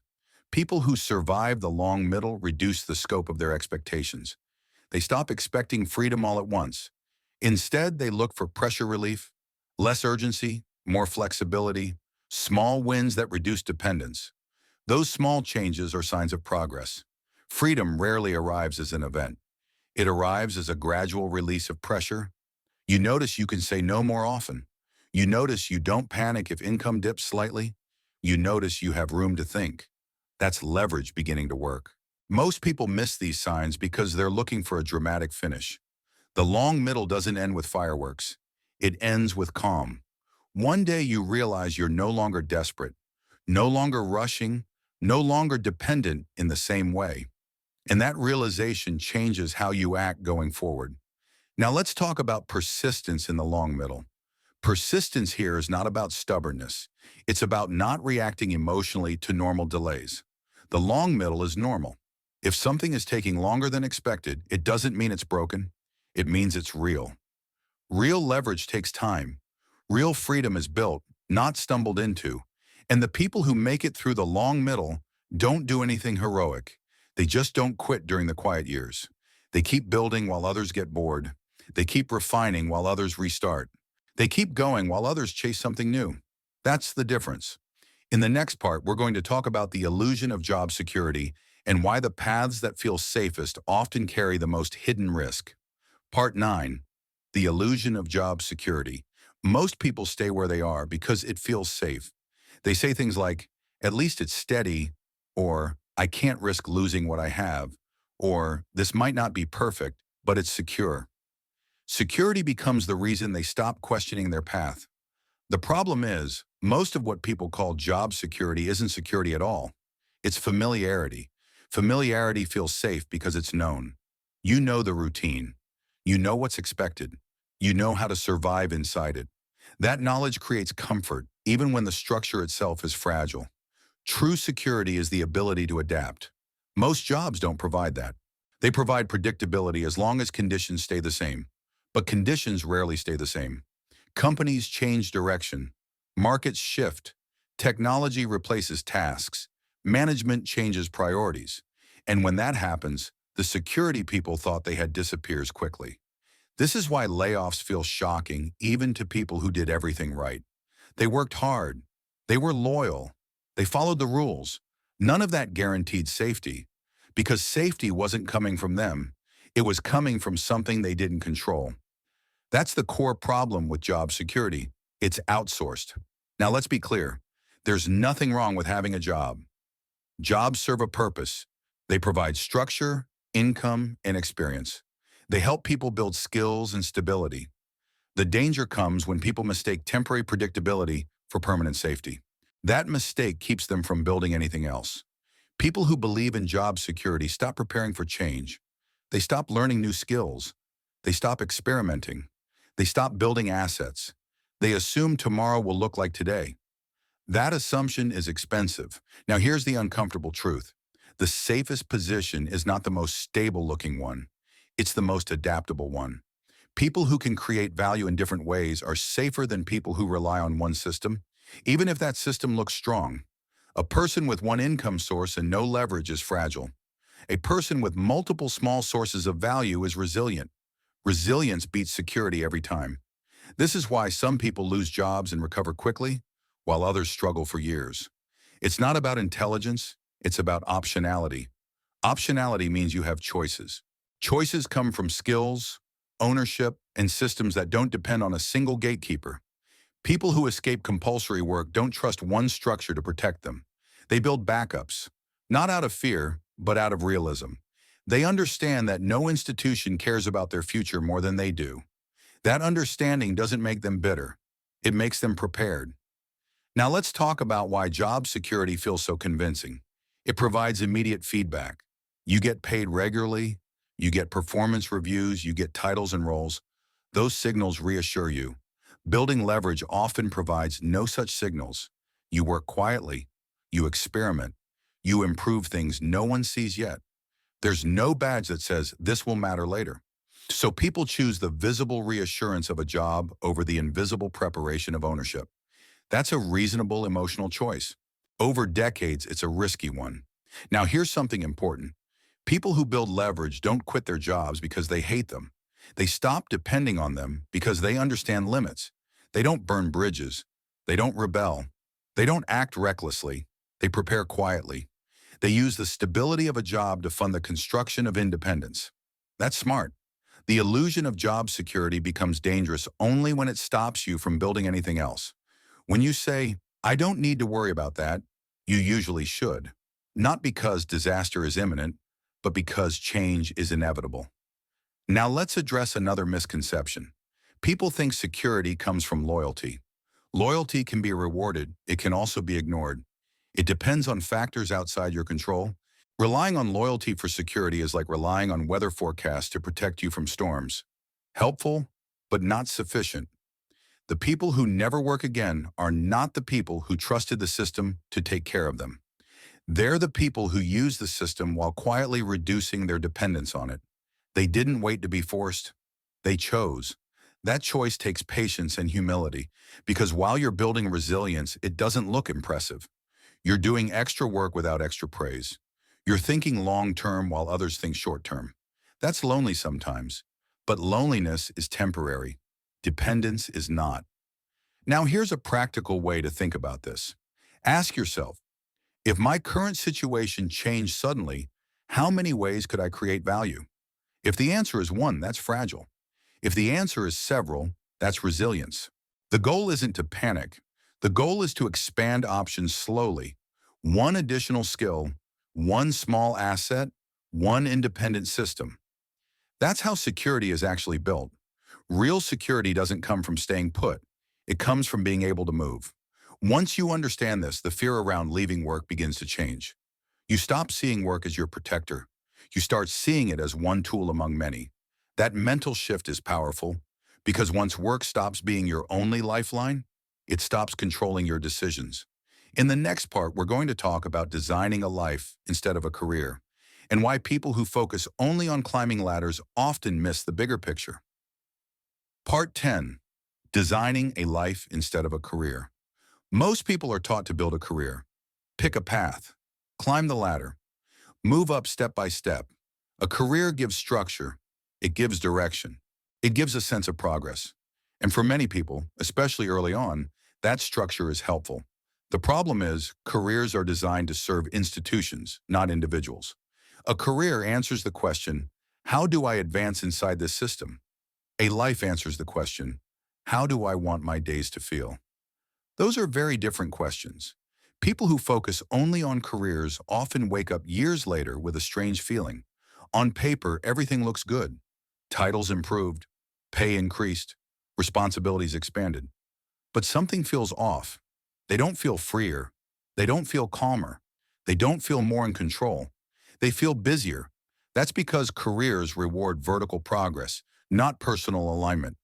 People who survive the long middle reduce the scope of their expectations. They stop expecting freedom all at once. Instead, they look for pressure relief, less urgency, more flexibility, small wins that reduce dependence. Those small changes are signs of progress. Freedom rarely arrives as an event. It arrives as a gradual release of pressure. You notice you can say no more often. You notice you don't panic if income dips slightly. You notice you have room to think. That's leverage beginning to work. Most people miss these signs because they're looking for a dramatic finish. The long middle doesn't end with fireworks. It ends with calm. One day you realize you're no longer desperate, no longer rushing, no longer dependent in the same way. And that realization changes how you act going forward. Now let's talk about persistence in the long middle. Persistence here is not about stubbornness. It's about not reacting emotionally to normal delays. The long middle is normal. If something is taking longer than expected, it doesn't mean it's broken. It means it's real. Real leverage takes time. Real freedom is built, not stumbled into. And the people who make it through the long middle don't do anything heroic. They just don't quit during the quiet years. They keep building while others get bored. They keep refining while others restart. They keep going while others chase something new. That's the difference. In the next part, we're going to talk about the illusion of job security and why the paths that feel safest often carry the most hidden risk. Part 9, the illusion of job security. Most people stay where they are because it feels safe. They say things like, at least it's steady, or I can't risk losing what I have, or this might not be perfect, but it's secure. Security becomes the reason they stop questioning their path. The problem is, most of what people call job security isn't security at all. It's familiarity. Familiarity feels safe because it's known. You know the routine. You know what's expected. You know how to survive inside it. That knowledge creates comfort, even when the structure itself is fragile. True security is the ability to adapt. Most jobs don't provide that. They provide predictability as long as conditions stay the same. But conditions rarely stay the same. Companies change direction. Markets shift. Technology replaces tasks. Management changes priorities. And when that happens, the security people thought they had disappears quickly. This is why layoffs feel shocking even to people who did everything right. They worked hard. They were loyal. They followed the rules. None of that guaranteed safety, because safety wasn't coming from them. It was coming from something they didn't control. That's the core problem with job security. It's outsourced. Now let's be clear. There's nothing wrong with having a job. Jobs serve a purpose. They provide structure, income, and experience. They help people build skills and stability. The danger comes when people mistake temporary predictability for permanent safety. That mistake keeps them from building anything else. People who believe in job security stop preparing for change. They stop learning new skills. They stop experimenting. They stop building assets. They assume tomorrow will look like today. That assumption is expensive. Now here's the uncomfortable truth. The safest position is not the most stable-looking one. It's the most adaptable one. People who can create value in different ways are safer than people who rely on one system, even if that system looks strong. A person with one income source and no leverage is fragile. A person with multiple small sources of value is resilient. Resilience beats security every time. This is why some people lose jobs and recover quickly, while others struggle for years. It's not about intelligence, it's about optionality. Optionality means you have choices. Choices come from skills, ownership, and systems that don't depend on a single gatekeeper. People who escape compulsory work don't trust one structure to protect them. They build backups, not out of fear, but out of realism. They understand that no institution cares about their future more than they do. That understanding doesn't make them bitter. It makes them prepared. Now let's talk about why job security feels so convincing. It provides immediate feedback. You get paid regularly, you get performance reviews, you get titles and roles. Those signals reassure you. Building leverage often provides no such signals. You work quietly, you experiment, you improve things no one sees yet. There's no badge that says this will matter later. So people choose the visible reassurance of a job over the invisible preparation of ownership. That's a reasonable emotional choice. Over decades, it's a risky one. Now here's something important. People who build leverage don't quit their jobs because they hate them. They stop depending on them because they understand limits. They don't burn bridges. They don't rebel. They don't act recklessly. They prepare quietly. They use the stability of a job to fund the construction of independence. That's smart. The illusion of job security becomes dangerous only when it stops you from building anything else. When you say, I don't need to worry about that, you usually should. Not because disaster is imminent, but because change is inevitable. Now let's address another misconception. People think security comes from loyalty. Loyalty can be rewarded, it can also be ignored. It depends on factors outside your control. Relying on loyalty for security is like relying on weather forecasts to protect you from storms. Helpful, but not sufficient. The people who never work again are not the people who trusted the system to take care of them. They're the people who use the system while quietly reducing their dependence on it. They didn't wait to be forced. They chose. That choice takes patience and humility, because while you're building resilience, it doesn't look impressive. You're doing extra work without extra praise. You're thinking long-term while others think short-term. That's lonely sometimes, but loneliness is temporary. Dependence is not. Now here's a practical way to think about this. Ask yourself, if my current situation changed suddenly, how many ways could I create value? If the answer is one, that's fragile. If the answer is several, that's resilience. The goal isn't to panic. The goal is to expand options slowly. One additional skill, one small asset, one independent system. That's how security is actually built. Real security doesn't come from staying put. It comes from being able to move. Once you understand this, the fear around leaving work begins to change. You stop seeing work as your protector. You start seeing it as one tool among many. That mental shift is powerful because once work stops being your only lifeline, it stops controlling your decisions. In the next part, we're going to talk about designing a life instead of a career, and why people who focus only on climbing ladders often miss the bigger picture. Part 10. Designing a life instead of a career. Most people are taught to build a career. Pick a path. Climb the ladder. Move up step by step. A career gives structure. It gives direction. It gives a sense of progress. And for many people, especially early on, that structure is helpful. The problem is, careers are designed to serve institutions, not individuals. A career answers the question, how do I advance inside this system? A life answers the question, how do I want my days to feel? Those are very different questions. People who focus only on careers often wake up years later with a strange feeling. On paper, everything looks good. Titles improved, pay increased, responsibilities expanded. But something feels off. They don't feel freer. They don't feel calmer. They don't feel more in control. They feel busier. That's because careers reward vertical progress, not personal alignment.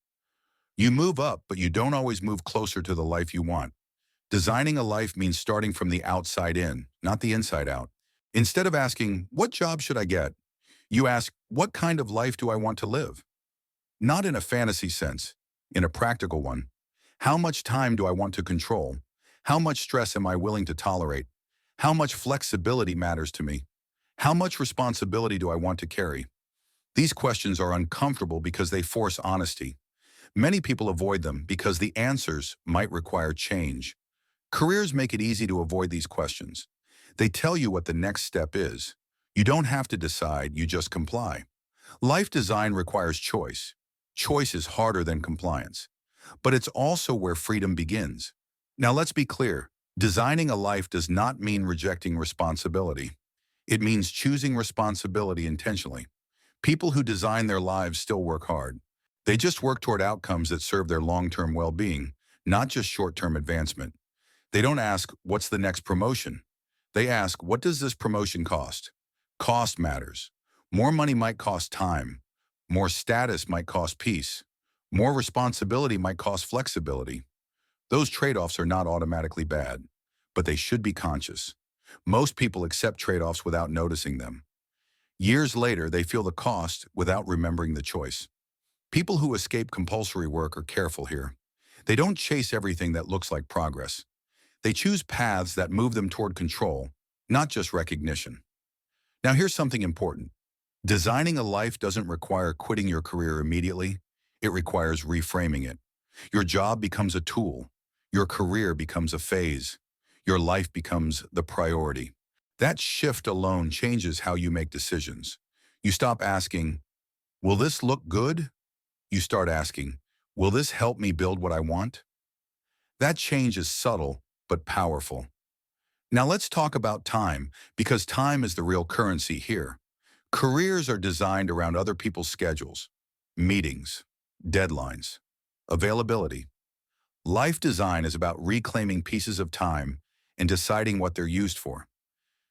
You move up, but you don't always move closer to the life you want. Designing a life means starting from the outside in, not the inside out. Instead of asking, what job should I get? You ask, what kind of life do I want to live? Not in a fantasy sense, in a practical one. How much time do I want to control? How much stress am I willing to tolerate? How much flexibility matters to me? How much responsibility do I want to carry? These questions are uncomfortable because they force honesty. Many people avoid them because the answers might require change. Careers make it easy to avoid these questions. They tell you what the next step is. You don't have to decide, you just comply. Life design requires choice. Choice is harder than compliance. But it's also where freedom begins. Now let's be clear. Designing a life does not mean rejecting responsibility. It means choosing responsibility intentionally. People who design their lives still work hard. They just work toward outcomes that serve their long-term well-being, not just short-term advancement. They don't ask, what's the next promotion? They ask, what does this promotion cost? Cost matters. More money might cost time. More status might cost peace. More responsibility might cost flexibility. Those trade-offs are not automatically bad, but they should be conscious. Most people accept trade-offs without noticing them. Years later, they feel the cost without remembering the choice. People who escape compulsory work are careful here. They don't chase everything that looks like progress. They choose paths that move them toward control, not just recognition. Now here's something important. Designing a life doesn't require quitting your career immediately. It requires reframing it. Your job becomes a tool. Your career becomes a phase. Your life becomes the priority. That shift alone changes how you make decisions. You stop asking, will this look good? You start asking, will this help me build what I want? That change is subtle but powerful. Now let's talk about time, because time is the real currency here. Careers are designed around other people's schedules, meetings, deadlines, availability. Life design is about reclaiming pieces of time and deciding what they're used for.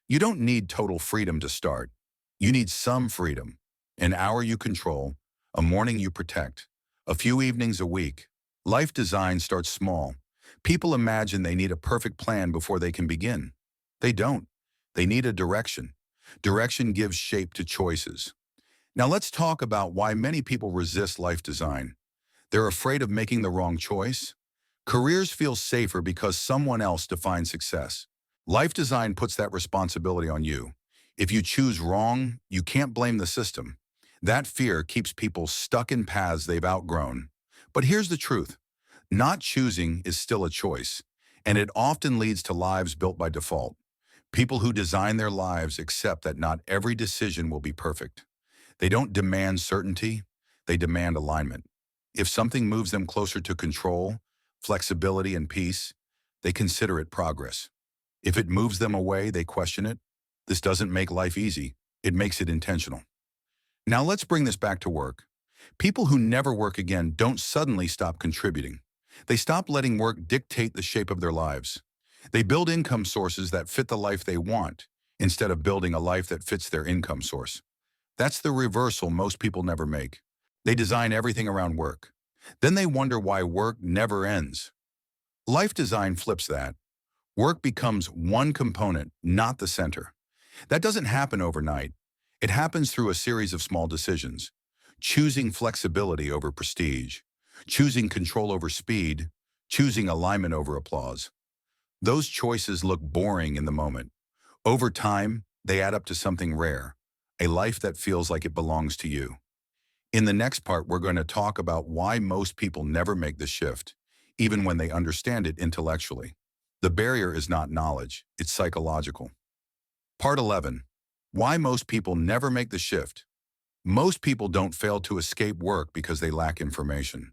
You don't need total freedom to start. You need some freedom. An hour you control, a morning you protect, a few evenings a week. Life design starts small. People imagine they need a perfect plan before they can begin. They don't. They need a direction. Direction gives shape to choices. Now let's talk about why many people resist life design. They're afraid of making the wrong choice. Careers feel safer because someone else defines success. Life design puts that responsibility on you. If you choose wrong, you can't blame the system. That fear keeps people stuck in paths they've outgrown. But here's the truth. Not choosing is still a choice, and it often leads to lives built by default. People who design their lives accept that not every decision will be perfect. They don't demand certainty, they demand alignment. If something moves them closer to control, flexibility, and peace, they consider it progress. If it moves them away, they question it. This doesn't make life easy, it makes it intentional. Now let's bring this back to work. People who never work again don't suddenly stop contributing. They stop letting work dictate the shape of their lives. They build income sources that fit the life they want, instead of building a life that fits their income source. That's the reversal most people never make. They design everything around work. Then they wonder why work never ends. Life design flips that. Work becomes one component, not the center. That doesn't happen overnight. It happens through a series of small decisions. Choosing flexibility over prestige. Choosing control over speed. Choosing alignment over applause. Those choices look boring in the moment. Over time, they add up to something rare, a life that feels like it belongs to you. In the next part, we're going to talk about why most people never make the shift, even when they understand it intellectually. The barrier is not knowledge, it's psychological. Part 11. Why most people never make the shift. Most people don't fail to escape work because they lack information.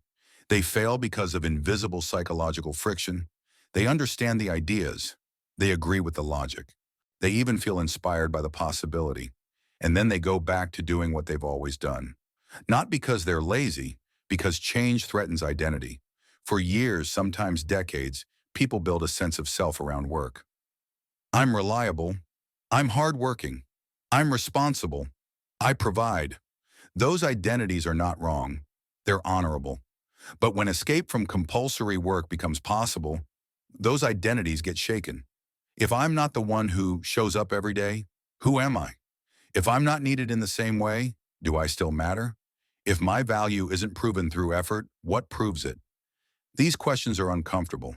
They fail because of invisible psychological friction. They understand the ideas. They agree with the logic. They even feel inspired by the possibility. And then they go back to doing what they've always done. Not because they're lazy, because change threatens identity. For years, sometimes decades, people build a sense of self around work. I'm reliable. I'm hardworking. I'm responsible. I provide. Those identities are not wrong. They're honorable. But when escape from compulsory work becomes possible, those identities get shaken. If I'm not the one who shows up every day, who am I? If I'm not needed in the same way, do I still matter? If my value isn't proven through effort, what proves it? These questions are uncomfortable.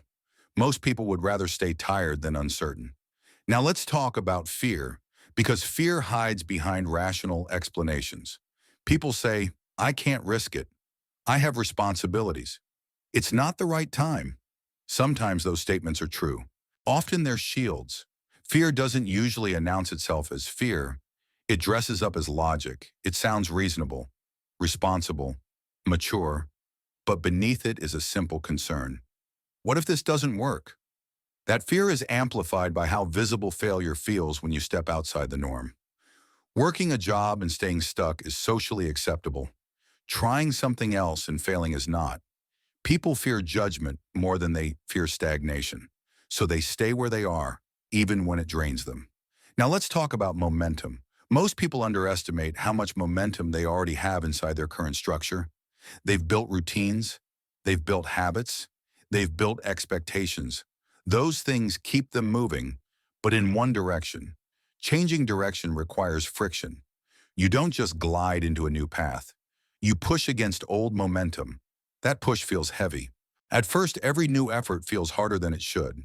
Most people would rather stay tired than uncertain. Now let's talk about fear, because fear hides behind rational explanations. People say, I can't risk it. I have responsibilities. It's not the right time. Sometimes those statements are true. Often they're shields. Fear doesn't usually announce itself as fear. It dresses up as logic. It sounds reasonable, responsible, mature, but beneath it is a simple concern. What if this doesn't work? That fear is amplified by how visible failure feels when you step outside the norm. Working a job and staying stuck is socially acceptable. Trying something else and failing is not. People fear judgment more than they fear stagnation. So they stay where they are, even when it drains them. Now let's talk about momentum. Most people underestimate how much momentum they already have inside their current structure. They've built routines, they've built habits, they've built expectations. Those things keep them moving, but in one direction. Changing direction requires friction. You don't just glide into a new path. You push against old momentum. That push feels heavy. At first, every new effort feels harder than it should.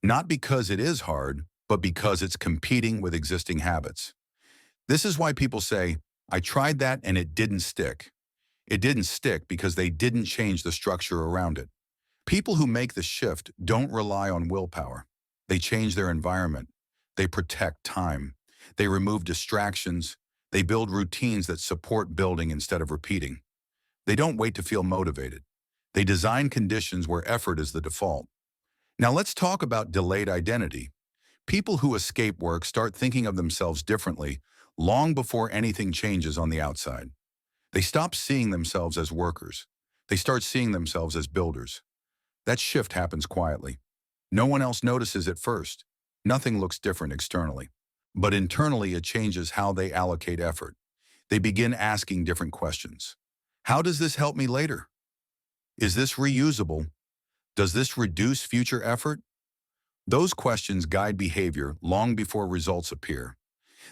Not because it is hard, but because it's competing with existing habits. This is why people say, I tried that and it didn't stick. It didn't stick because they didn't change the structure around it. People who make the shift don't rely on willpower. They change their environment. They protect time. They remove distractions. They build routines that support building instead of repeating. They don't wait to feel motivated. They design conditions where effort is the default. Now let's talk about delayed identity. People who escape work start thinking of themselves differently long before anything changes on the outside. They stop seeing themselves as workers. They start seeing themselves as builders. That shift happens quietly. No one else notices it first. Nothing looks different externally. But internally, it changes how they allocate effort. They begin asking different questions. How does this help me later? Is this reusable? Does this reduce future effort? Those questions guide behavior long before results appear.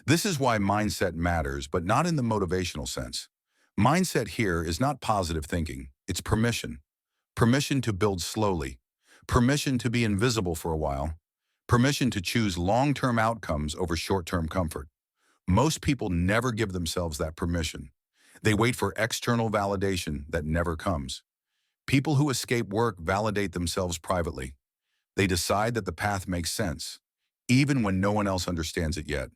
This is why mindset matters, but not in the motivational sense. Mindset here is not positive thinking. It's permission. Permission to build slowly. Permission to be invisible for a while. Permission to choose long-term outcomes over short-term comfort. Most people never give themselves that permission. They wait for external validation that never comes. People who escape work validate themselves privately. They decide that the path makes sense, even when no one else understands it yet.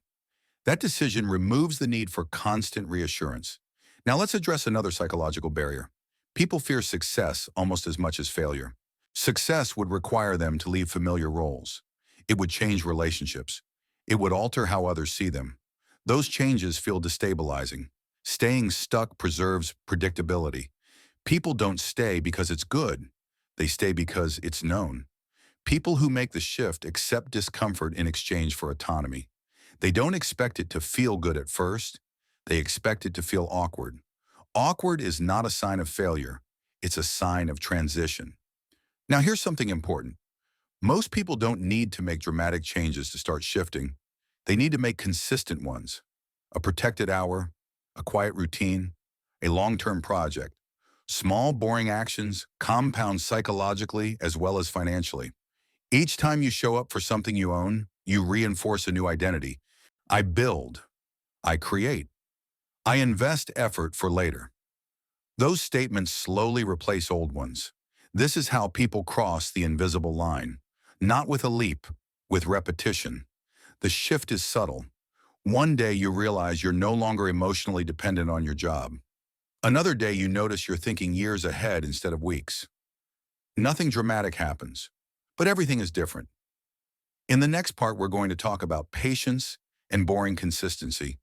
That decision removes the need for constant reassurance. Now let's address another psychological barrier. People fear success almost as much as failure. Success would require them to leave familiar roles. It would change relationships. It would alter how others see them. Those changes feel destabilizing. Staying stuck preserves predictability. People don't stay because it's good. They stay because it's known. People who make the shift accept discomfort in exchange for autonomy. They don't expect it to feel good at first. They expect it to feel awkward. Awkward is not a sign of failure. It's a sign of transition. Now here's something important. Most people don't need to make dramatic changes to start shifting. They need to make consistent ones. A protected hour, a quiet routine, a long-term project. Small, boring actions compound psychologically as well as financially. Each time you show up for something you own, you reinforce a new identity. I build. I create. I invest effort for later. Those statements slowly replace old ones. This is how people cross the invisible line. Not with a leap, with repetition. The shift is subtle. One day you realize you're no longer emotionally dependent on your job. Another day you notice you're thinking years ahead instead of weeks. Nothing dramatic happens, but everything is different. In the next part, we're going to talk about patience and boring consistency,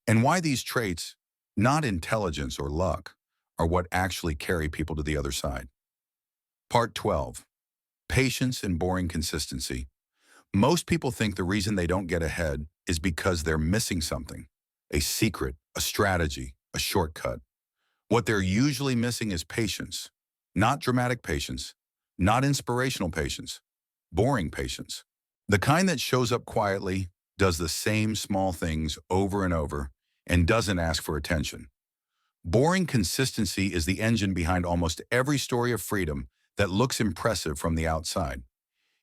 and why these traits, not intelligence or luck, are what actually carry people to the other side. Part 12. Patience and boring consistency. Most people think the reason they don't get ahead is because they're missing something, a secret, a strategy, a shortcut. What they're usually missing is patience, not dramatic patience, not inspirational patience, boring patience. The kind that shows up quietly, does the same small things over and over, and doesn't ask for attention. Boring consistency is the engine behind almost every story of freedom that looks impressive from the outside.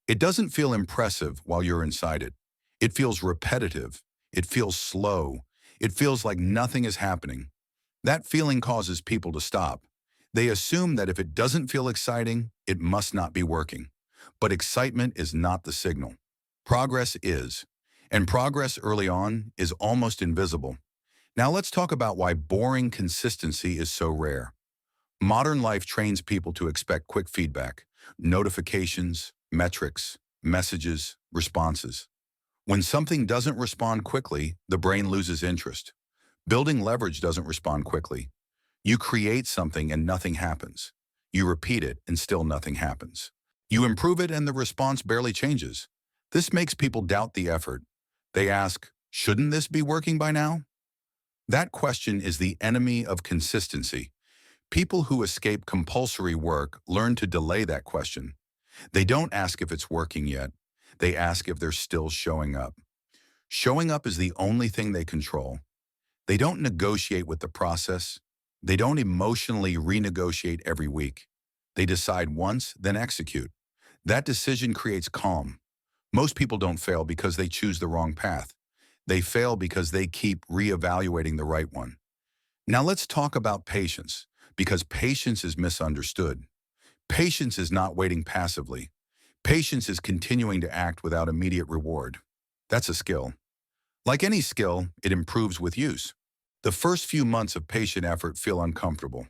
It doesn't feel impressive while you're inside it. It feels repetitive. It feels slow. It feels like nothing is happening. That feeling causes people to stop. They assume that if it doesn't feel exciting, it must not be working. But excitement is not the signal. Progress is. And progress early on is almost invisible. Now let's talk about why boring consistency is so rare. Modern life trains people to expect quick feedback, notifications, metrics, messages, responses. When something doesn't respond quickly, the brain loses interest. Building leverage doesn't respond quickly. You create something and nothing happens. You repeat it and still nothing happens. You improve it and the response barely changes. This makes people doubt the effort. They ask, shouldn't this be working by now? That question is the enemy of consistency. People who escape compulsory work learn to delay that question. They don't ask if it's working yet. They ask if they're still showing up. Showing up is the only thing they control. They don't negotiate with the process. They don't emotionally renegotiate every week. They decide once, then execute. That decision creates calm. Most people don't fail because they choose the wrong path. They fail because they keep reevaluating the right one. Now let's talk about patience, because patience is misunderstood. Patience is not waiting passively. Patience is continuing to act without immediate reward. That's a skill. Like any skill, it improves with use. The first few months of patient effort feel uncomfortable.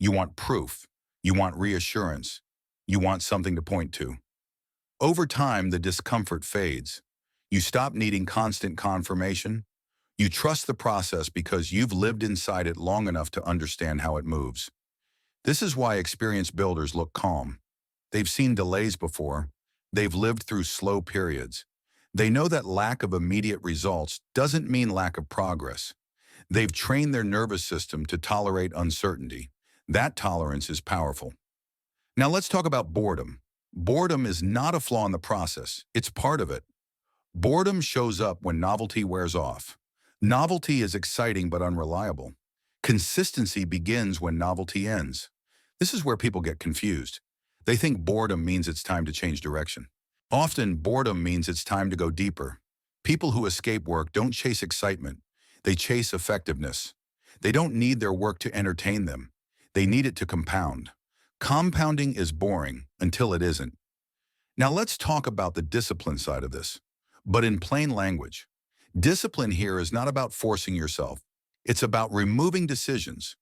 You want proof. You want reassurance. You want something to point to. Over time, the discomfort fades. You stop needing constant confirmation. You trust the process because you've lived inside it long enough to understand how it moves. This is why experienced builders look calm. They've seen delays before. They've lived through slow periods. They know that lack of immediate results doesn't mean lack of progress. They've trained their nervous system to tolerate uncertainty. That tolerance is powerful. Now let's talk about boredom. Boredom is not a flaw in the process. It's part of it. Boredom shows up when novelty wears off. Novelty is exciting but unreliable. Consistency begins when novelty ends. This is where people get confused. They think boredom means it's time to change direction. Often, boredom means it's time to go deeper. People who escape work don't chase excitement. They chase effectiveness. They don't need their work to entertain them. They need it to compound. Compounding is boring until it isn't. Now let's talk about the discipline side of this. But in plain language, discipline here is not about forcing yourself. It's about removing decisions.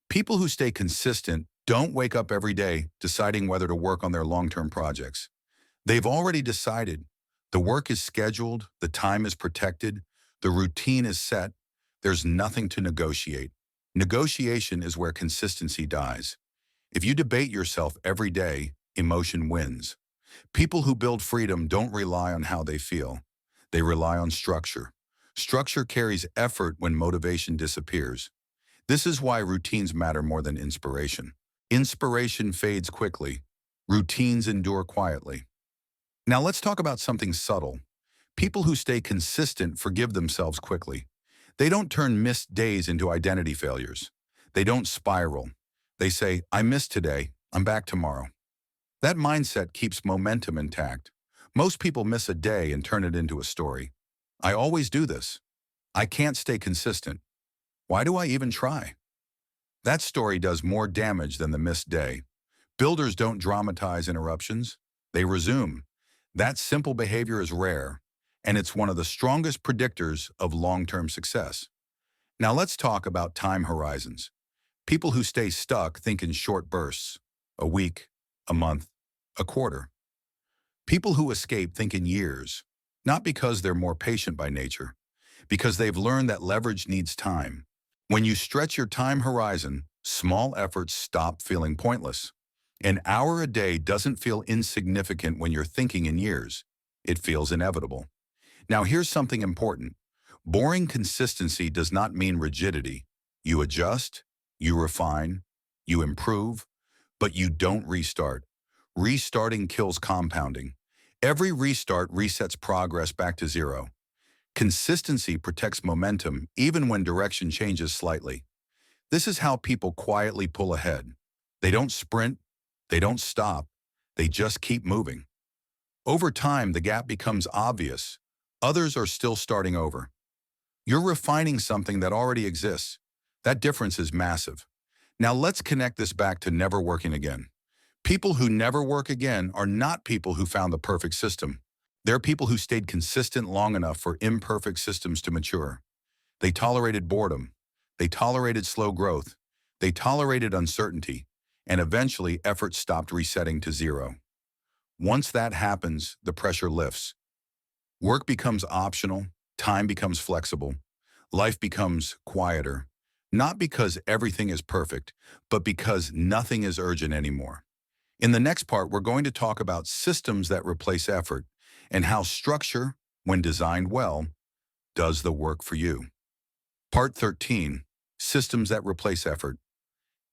People who stay consistent don't wake up every day deciding whether to work on their long-term projects. They've already decided. The work is scheduled, the time is protected, the routine is set. There's nothing to negotiate. Negotiation is where consistency dies. If you debate yourself every day, emotion wins. People who build freedom don't rely on how they feel. They rely on structure. Structure carries effort when motivation disappears. This is why routines matter more than inspiration. Inspiration fades quickly. Routines endure quietly. Now let's talk about something subtle. People who stay consistent forgive themselves quickly. They don't turn missed days into identity failures. They don't spiral. They say, I missed today, I'm back tomorrow. That mindset keeps momentum intact. Most people miss a day and turn it into a story. I always do this. I can't stay consistent. Why do I even try? That story does more damage than the missed day. Builders don't dramatize interruptions. They resume. That simple behavior is rare, and it's one of the strongest predictors of long-term success. Now let's talk about time horizons. People who stay stuck think in short bursts, a week, a month, a quarter. People who escape think in years, not because they're more patient by nature, because they've learned that leverage needs time. When you stretch your time horizon, small efforts stop feeling pointless. An hour a day doesn't feel insignificant when you're thinking in years. It feels inevitable. Now here's something important. Boring consistency does not mean rigidity. You adjust, you refine, you improve, but you don't restart. Restarting kills compounding. Every restart resets progress back to zero. Consistency protects momentum even when direction changes slightly. This is how people quietly pull ahead. They don't sprint, they don't stop, they just keep moving. Over time, the gap becomes obvious. Others are still starting over. You're refining something that already exists. That difference is massive. Now let's connect this back to never working again. People who never work again are not people who found the perfect system. They're people who stayed consistent long enough for imperfect systems to mature. They tolerated boredom. They tolerated slow growth. They tolerated uncertainty. And eventually, effort stopped resetting to zero. Once that happens, the pressure lifts. Work becomes optional. Time becomes flexible. Life becomes quieter. Not because everything is perfect, but because nothing is urgent anymore. In the next part, we're going to talk about systems that replace effort and how structure, when designed well, does the work for you. Part 13, Systems that Replace Effort.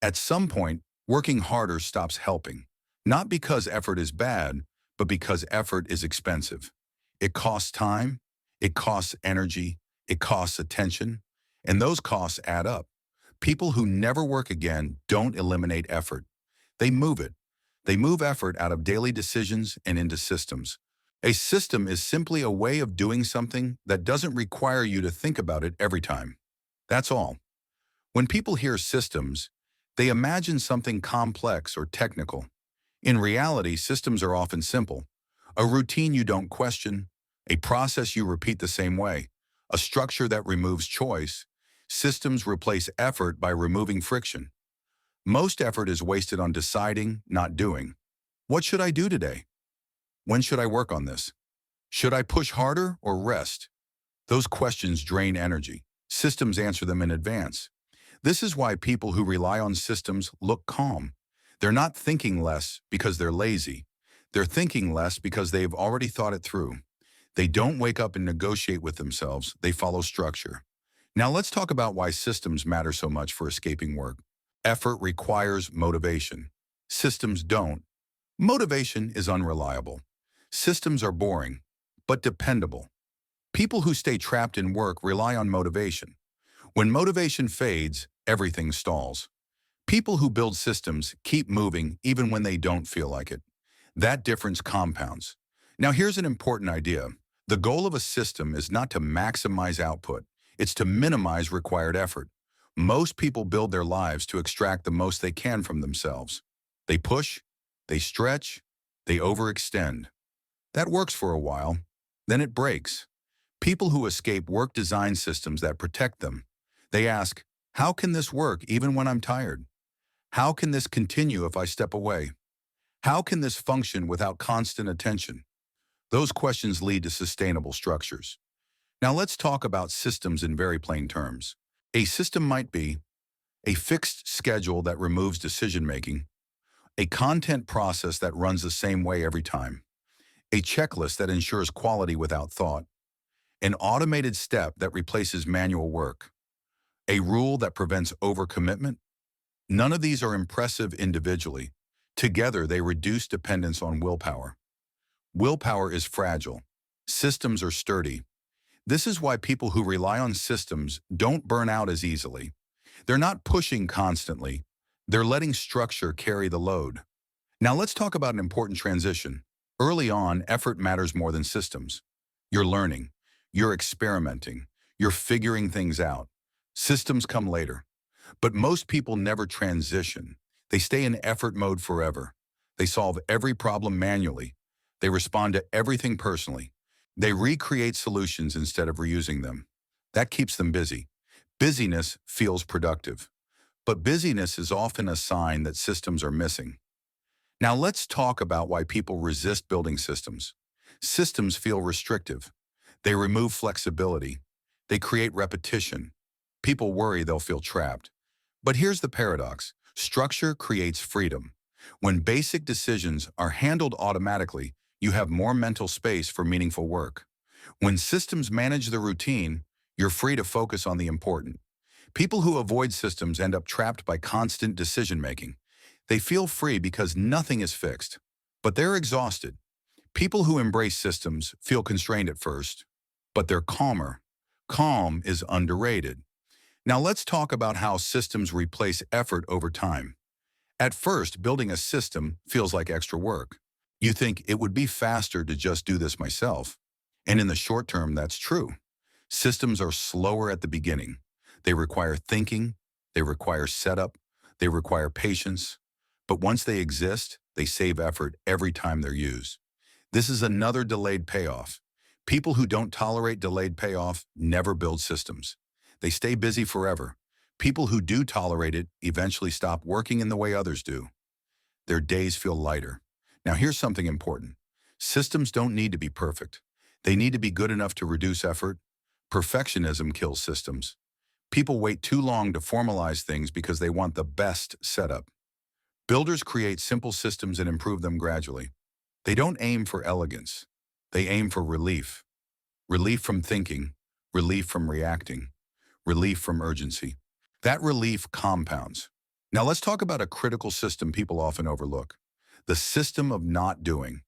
At some point, working harder stops helping. Not because effort is bad, but because effort is expensive. It costs time, it costs energy, it costs attention, and those costs add up. People who never work again don't eliminate effort. They move it. They move effort out of daily decisions and into systems. A system is simply a way of doing something that doesn't require you to think about it every time. That's all. When people hear systems, they imagine something complex or technical. In reality, systems are often simple. A routine you don't question, a process you repeat the same way, a structure that removes choice. Systems replace effort by removing friction. Most effort is wasted on deciding, not doing. What should I do today? When should I work on this? Should I push harder or rest? Those questions drain energy. Systems answer them in advance. This is why people who rely on systems look calm. They're not thinking less because they're lazy. They're thinking less because they've already thought it through. They don't wake up and negotiate with themselves. They follow structure. Now let's talk about why systems matter so much for escaping work. Effort requires motivation. Systems don't. Motivation is unreliable. Systems are boring, but dependable. People who stay trapped in work rely on motivation. When motivation fades, everything stalls. People who build systems keep moving even when they don't feel like it. That difference compounds. Now here's an important idea. The goal of a system is not to maximize output. It's to minimize required effort. Most people build their lives to extract the most they can from themselves. They push, they stretch, they overextend. That works for a while, then it breaks. People who escape work design systems that protect them. They ask, how can this work even when I'm tired? How can this continue if I step away? How can this function without constant attention? Those questions lead to sustainable structures. Now let's talk about systems in very plain terms. A system might be a fixed schedule that removes decision-making, a content process that runs the same way every time, a checklist that ensures quality without thought, an automated step that replaces manual work, a rule that prevents overcommitment. None of these are impressive individually. Together, they reduce dependence on willpower. Willpower is fragile. Systems are sturdy. This is why people who rely on systems don't burn out as easily. They're not pushing constantly. They're letting structure carry the load. Now let's talk about an important transition. Early on, effort matters more than systems. You're learning. You're experimenting. You're figuring things out. Systems come later. But most people never transition. They stay in effort mode forever. They solve every problem manually. They respond to everything personally. They recreate solutions instead of reusing them. That keeps them busy. Busyness feels productive. But busyness is often a sign that systems are missing. Now let's talk about why people resist building systems. Systems feel restrictive. They remove flexibility. They create repetition. People worry they'll feel trapped. But here's the paradox. Structure creates freedom. When basic decisions are handled automatically, you have more mental space for meaningful work. When systems manage the routine, you're free to focus on the important. People who avoid systems end up trapped by constant decision-making. They feel free because nothing is fixed, but they're exhausted. People who embrace systems feel constrained at first, but they're calmer. Calm is underrated. Now let's talk about how systems replace effort over time. At first, building a system feels like extra work. You think it would be faster to just do this myself. And in the short term, that's true. Systems are slower at the beginning. They require thinking, they require setup, they require patience. But once they exist, they save effort every time they're used. This is another delayed payoff. People who don't tolerate delayed payoff never build systems. They stay busy forever. People who do tolerate it eventually stop working in the way others do. Their days feel lighter. Now here's something important. Systems don't need to be perfect. They need to be good enough to reduce effort. Perfectionism kills systems. People wait too long to formalize things because they want the best setup. Builders create simple systems and improve them gradually. They don't aim for elegance. They aim for relief. Relief from thinking, relief from reacting, relief from urgency. That relief compounds. Now let's talk about a critical system people often overlook. The system of not doing.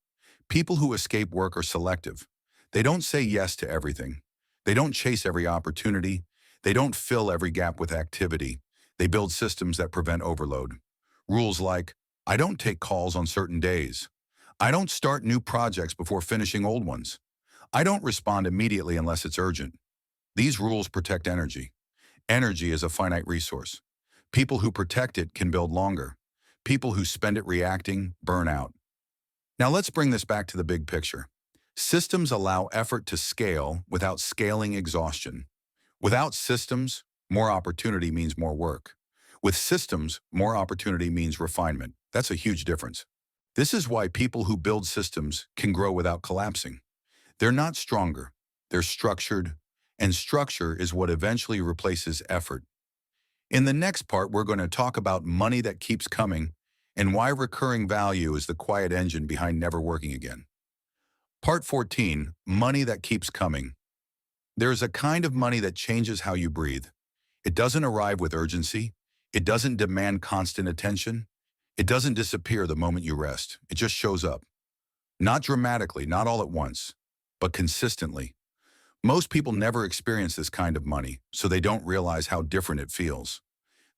People who escape work are selective. They don't say yes to everything. They don't chase every opportunity. They don't fill every gap with activity. They build systems that prevent overload. Rules like, I don't take calls on certain days. I don't start new projects before finishing old ones. I don't respond immediately unless it's urgent. These rules protect energy. Energy is a finite resource. People who protect it can build longer. People who spend it reacting burn out. Now let's bring this back to the big picture. Systems allow effort to scale without scaling exhaustion. Without systems, more opportunity means more work. With systems, more opportunity means refinement. That's a huge difference. This is why people who build systems can grow without collapsing. They're not stronger, they're structured, and structure is what eventually replaces effort. In the next part, we're going to talk about money that keeps coming and why recurring value is the quiet engine behind never working again. Part 14, money that keeps coming. There's a kind of money that changes how you breathe. It doesn't arrive with urgency. It doesn't demand constant attention. It doesn't disappear the moment you rest. It just shows up. Not dramatically, not all at once, but consistently. Most people never experience this kind of money, so they don't realize how different it feels.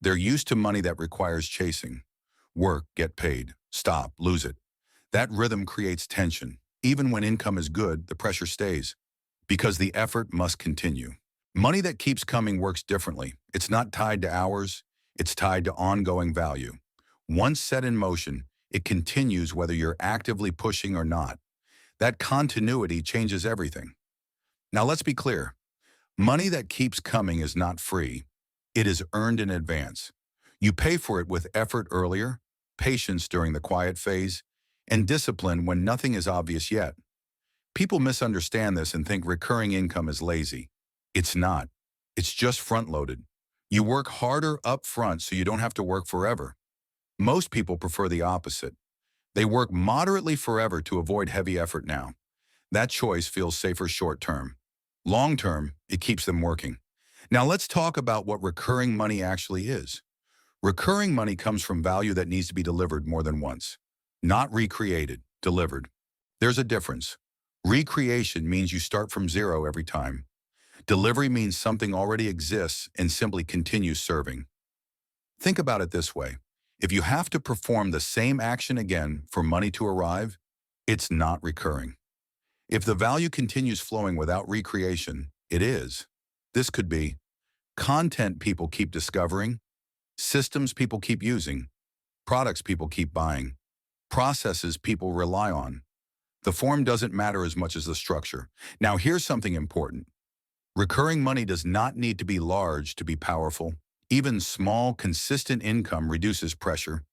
They're used to money that requires chasing. Work, get paid, stop, lose it. That rhythm creates tension. Even when income is good, the pressure stays, because the effort must continue. Money that keeps coming works differently. It's not tied to hours, it's tied to ongoing value. Once set in motion, it continues whether you're actively pushing or not. That continuity changes everything. Now let's be clear. Money that keeps coming is not free. It is earned in advance. You pay for it with effort earlier, patience during the quiet phase, and discipline when nothing is obvious yet. People misunderstand this and think recurring income is lazy. It's not. It's just front-loaded. You work harder up front so you don't have to work forever. Most people prefer the opposite. They work moderately forever to avoid heavy effort now. That choice feels safer short-term. Long-term, it keeps them working. Now let's talk about what recurring money actually is. Recurring money comes from value that needs to be delivered more than once. Not recreated, delivered. There's a difference. Recreation means you start from zero every time. Delivery means something already exists and simply continues serving. Think about it this way. If you have to perform the same action again for money to arrive, it's not recurring. If the value continues flowing without recreation, it is. This could be content people keep discovering, systems people keep using, products people keep buying, processes people rely on. The form doesn't matter as much as the structure. Now here's something important. Recurring money does not need to be large to be powerful. Even small, consistent income reduces pressure.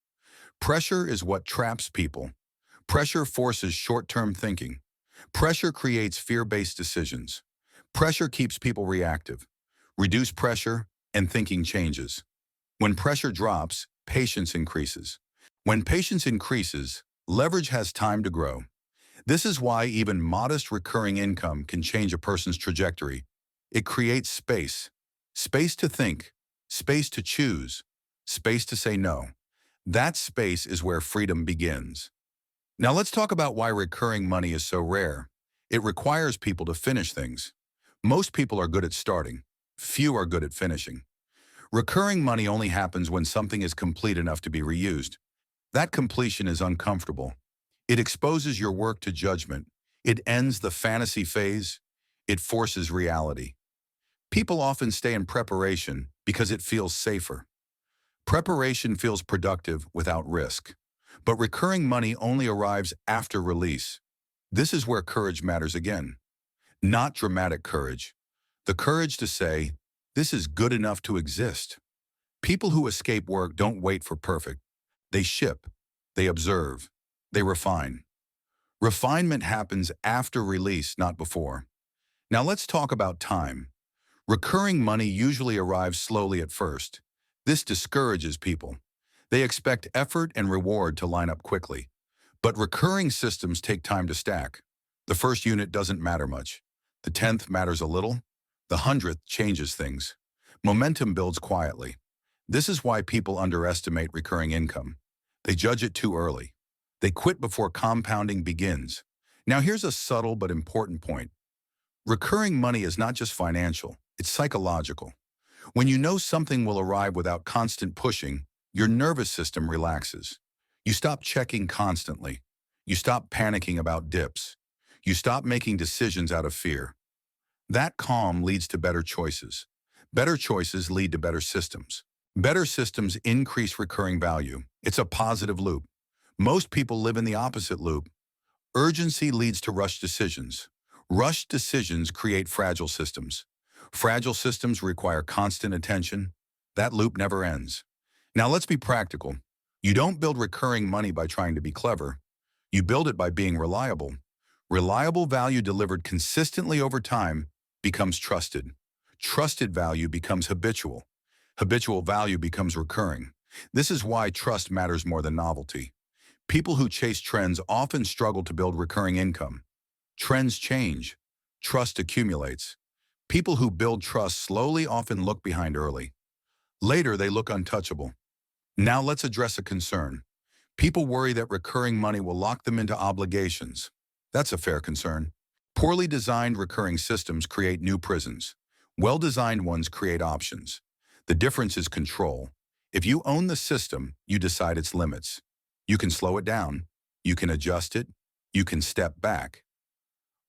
Pressure is what traps people. Pressure forces short-term thinking. Pressure creates fear-based decisions. Pressure keeps people reactive. Reduce pressure, and thinking changes. When pressure drops, patience increases. When patience increases, leverage has time to grow. This is why even modest recurring income can change a person's trajectory. It creates space. Space to think, space to choose, space to say no. That space is where freedom begins. Now let's talk about why recurring money is so rare. It requires people to finish things. Most people are good at starting. Few are good at finishing. Recurring money only happens when something is complete enough to be reused. That completion is uncomfortable. It exposes your work to judgment. It ends the fantasy phase. It forces reality. People often stay in preparation because it feels safer. Preparation feels productive without risk. But recurring money only arrives after release. This is where courage matters again. Not dramatic courage. The courage to say, this is good enough to exist. People who escape work don't wait for perfect. They ship. They observe. They refine. Refinement happens after release, not before. Now let's talk about time. Recurring money usually arrives slowly at first. This discourages people. They expect effort and reward to line up quickly. But recurring systems take time to stack. The first unit doesn't matter much. The 10th matters a little. The 100th changes things. Momentum builds quietly. This is why people underestimate recurring income. They judge it too early. They quit before compounding begins. Now here's a subtle but important point. Recurring money is not just financial, it's psychological. When you know something will arrive without constant pushing, your nervous system relaxes. You stop checking constantly. You stop panicking about dips. You stop making decisions out of fear. That calm leads to better choices. Better choices lead to better systems. Better systems increase recurring value. It's a positive loop. Most people live in the opposite loop. Urgency leads to rushed decisions. Rushed decisions create fragile systems. Fragile systems require constant attention. That loop never ends. Now let's be practical. You don't build recurring money by trying to be clever. You build it by being reliable. Reliable value delivered consistently over time becomes trusted. Trusted value becomes habitual. Habitual value becomes recurring. This is why trust matters more than novelty. People who chase trends often struggle to build recurring income. Trends change. Trust accumulates. People who build trust slowly often look behind early. Later, they look untouchable. Now let's address a concern. People worry that recurring money will lock them into obligations. That's a fair concern. Poorly designed recurring systems create new prisons. Well-designed ones create options. The difference is control. If you own the system, you decide its limits. You can slow it down. You can adjust it. You can step back.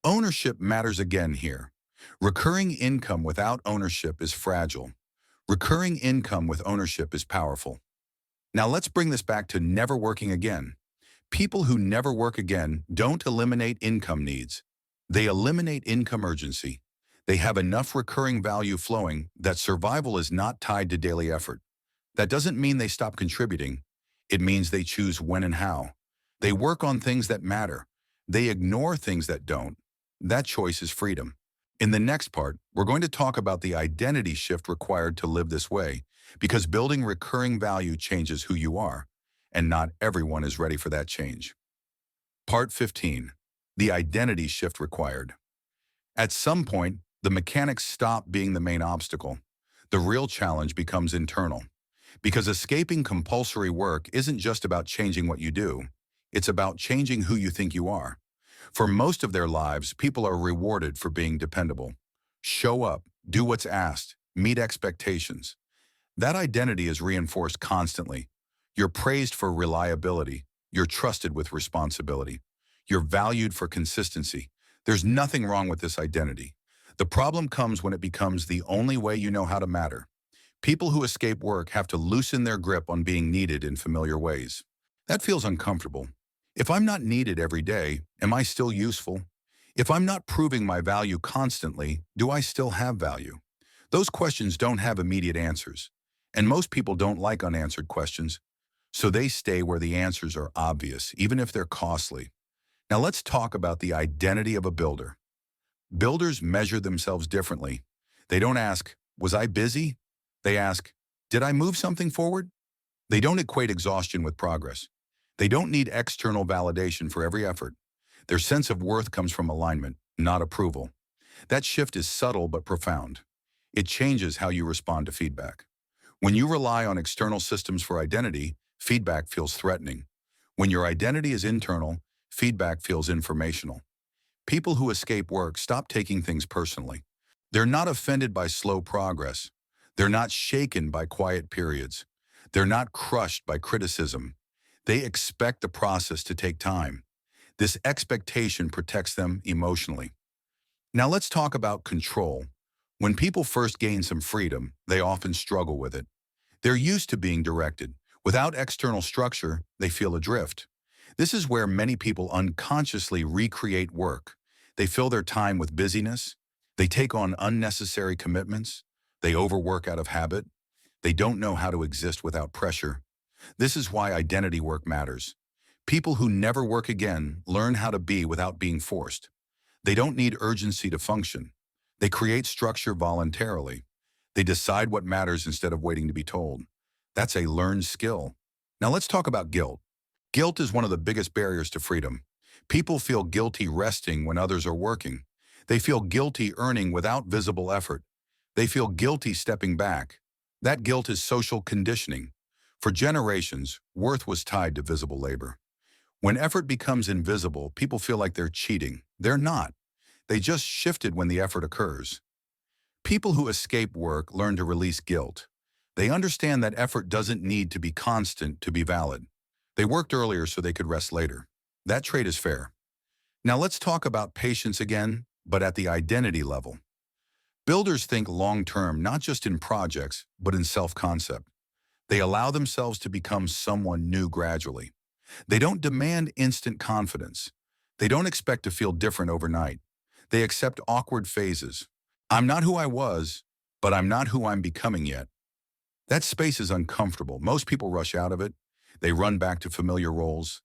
Ownership matters again here. Recurring income without ownership is fragile. Recurring income with ownership is powerful. Now let's bring this back to never working again. People who never work again don't eliminate income needs. They eliminate income urgency. They have enough recurring value flowing that survival is not tied to daily effort. That doesn't mean they stop contributing. It means they choose when and how. They work on things that matter. They ignore things that don't. That choice is freedom. In the next part, we're going to talk about the identity shift required to live this way, because building recurring value changes who you are, and not everyone is ready for that change. Part 15. The identity shift required. At some point, the mechanics stop being the main obstacle. The real challenge becomes internal. Because escaping compulsory work isn't just about changing what you do, it's about changing who you think you are. For most of their lives, people are rewarded for being dependable. Show up, do what's asked, meet expectations. That identity is reinforced constantly. You're praised for reliability. You're trusted with responsibility. You're valued for consistency. There's nothing wrong with this identity. The problem comes when it becomes the only way you know how to matter. People who escape work have to loosen their grip on being needed in familiar ways. That feels uncomfortable. If I'm not needed every day, am I still useful? If I'm not proving my value constantly, do I still have value? Those questions don't have immediate answers. And most people don't like unanswered questions. So they stay where the answers are obvious, even if they're costly. Now let's talk about the identity of a builder. Builders measure themselves differently. They don't ask, was I busy? They ask, did I move something forward? They don't equate exhaustion with progress. They don't need external validation for every effort. Their sense of worth comes from alignment, not approval. That shift is subtle but profound. It changes how you respond to feedback. When you rely on external systems for identity, feedback feels threatening. When your identity is internal, feedback feels informational. People who escape work stop taking things personally. They're not offended by slow progress. They're not shaken by quiet periods. They're not crushed by criticism. They expect the process to take time. This expectation protects them emotionally. Now let's talk about control. When people first gain some freedom, they often struggle with it. They're used to being directed. Without external structure, they feel adrift. This is where many people unconsciously recreate work. They fill their time with busyness. They take on unnecessary commitments. They overwork out of habit. They don't know how to exist without pressure. This is why identity work matters. People who never work again learn how to be without being forced. They don't need urgency to function. They create structure voluntarily. They decide what matters instead of waiting to be told. That's a learned skill. Now let's talk about guilt. Guilt is one of the biggest barriers to freedom. People feel guilty resting when others are working. They feel guilty earning without visible effort. They feel guilty stepping back. That guilt is social conditioning. For generations, worth was tied to visible labor. When effort becomes invisible, people feel like they're cheating. They're not. They just shifted when the effort occurs. People who escape work learn to release guilt. They understand that effort doesn't need to be constant to be valid. They worked earlier so they could rest later. That trade is fair. Now let's talk about patience again, but at the identity level. Builders think long-term, not just in projects, but in self-concept. They allow themselves to become someone new gradually. They don't demand instant confidence. They don't expect to feel different overnight. They accept awkward phases. I'm not who I was, but I'm not who I'm becoming yet. That space is uncomfortable. Most people rush out of it. They run back to familiar roles.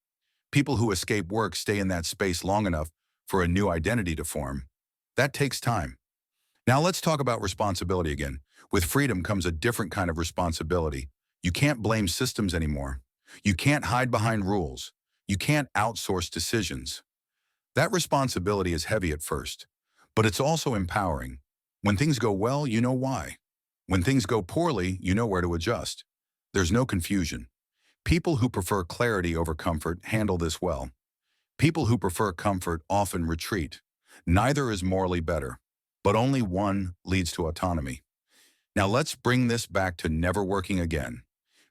People who escape work stay in that space long enough for a new identity to form. That takes time. Now let's talk about responsibility again. With freedom comes a different kind of responsibility. You can't blame systems anymore. You can't hide behind rules. You can't outsource decisions. That responsibility is heavy at first, but it's also empowering. When things go well, you know why. When things go poorly, you know where to adjust. There's no confusion. People who prefer clarity over comfort handle this well. People who prefer comfort often retreat. Neither is morally better, but only one leads to autonomy. Now let's bring this back to never working again.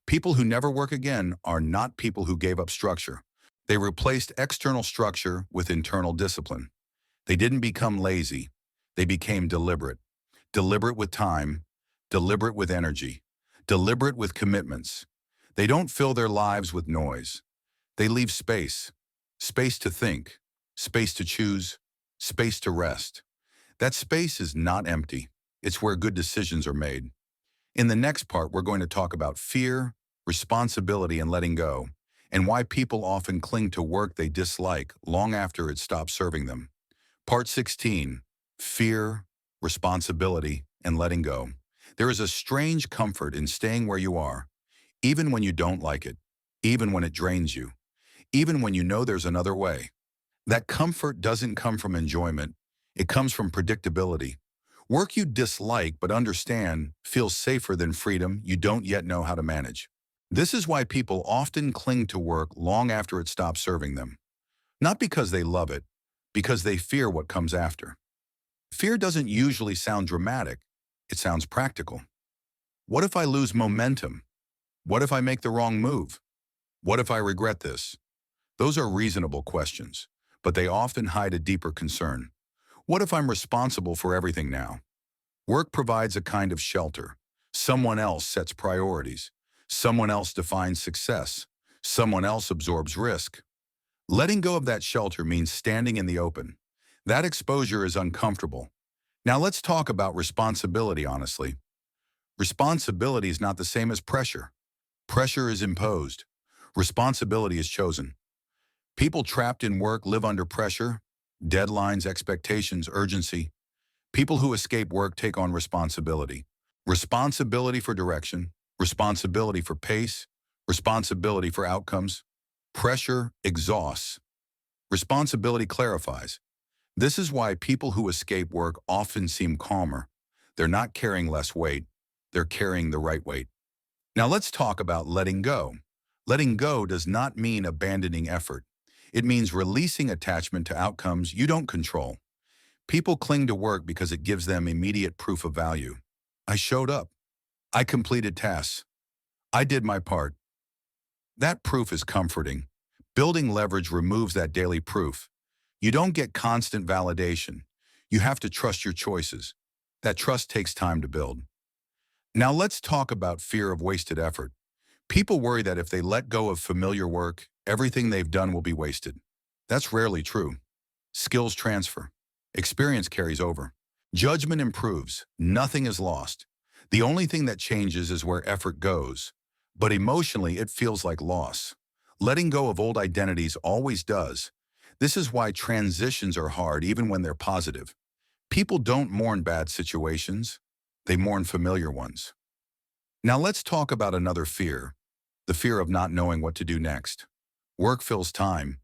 People who never work again are not people who gave up structure. They replaced external structure with internal discipline. They didn't become lazy. They became deliberate. Deliberate with time, deliberate with energy, deliberate with commitments. They don't fill their lives with noise. They leave space. Space to think, space to choose, space to rest. That space is not empty. It's where good decisions are made. In the next part, we're going to talk about fear, responsibility, and letting go, and why people often cling to work they dislike long after it stops serving them. Part 16, Fear, Responsibility, and Letting Go. There is a strange comfort in staying where you are, even when you don't like it, even when it drains you, even when you know there's another way. That comfort doesn't come from enjoyment. It comes from predictability. Work you dislike but understand feels safer than freedom you don't yet know how to manage. This is why people often cling to work long after it stops serving them. Not because they love it, because they fear what comes after. Fear doesn't usually sound dramatic. It sounds practical. What if I lose momentum? What if I make the wrong move? What if I regret this? Those are reasonable questions, but they often hide a deeper concern. What if I'm responsible for everything now? Work provides a kind of shelter. Someone else sets priorities. Someone else defines success. Someone else absorbs risk. Letting go of that shelter means standing in the open. That exposure is uncomfortable. Now let's talk about responsibility honestly. Responsibility is not the same as pressure. Pressure is imposed. Responsibility is chosen. People trapped in work live under pressure, deadlines, expectations, urgency. People who escape work take on responsibility. Responsibility for direction, responsibility for pace, responsibility for outcomes. Pressure exhausts. Responsibility clarifies. This is why people who escape work often seem calmer. They're not carrying less weight, they're carrying the right weight. Now let's talk about letting go. Letting go does not mean abandoning effort. It means releasing attachment to outcomes you don't control. People cling to work because it gives them immediate proof of value. I showed up. I completed tasks. I did my part. That proof is comforting. Building leverage removes that daily proof. You don't get constant validation. You have to trust your choices. That trust takes time to build. Now let's talk about fear of wasted effort. People worry that if they let go of familiar work, everything they've done will be wasted. That's rarely true. Skills transfer. Experience carries over. Judgment improves. Nothing is lost. The only thing that changes is where effort goes. But emotionally, it feels like loss. Letting go of old identities always does. This is why transitions are hard even when they're positive. People don't mourn bad situations. They mourn familiar ones. Now let's talk about another fear, the fear of not knowing what to do next. Work fills time.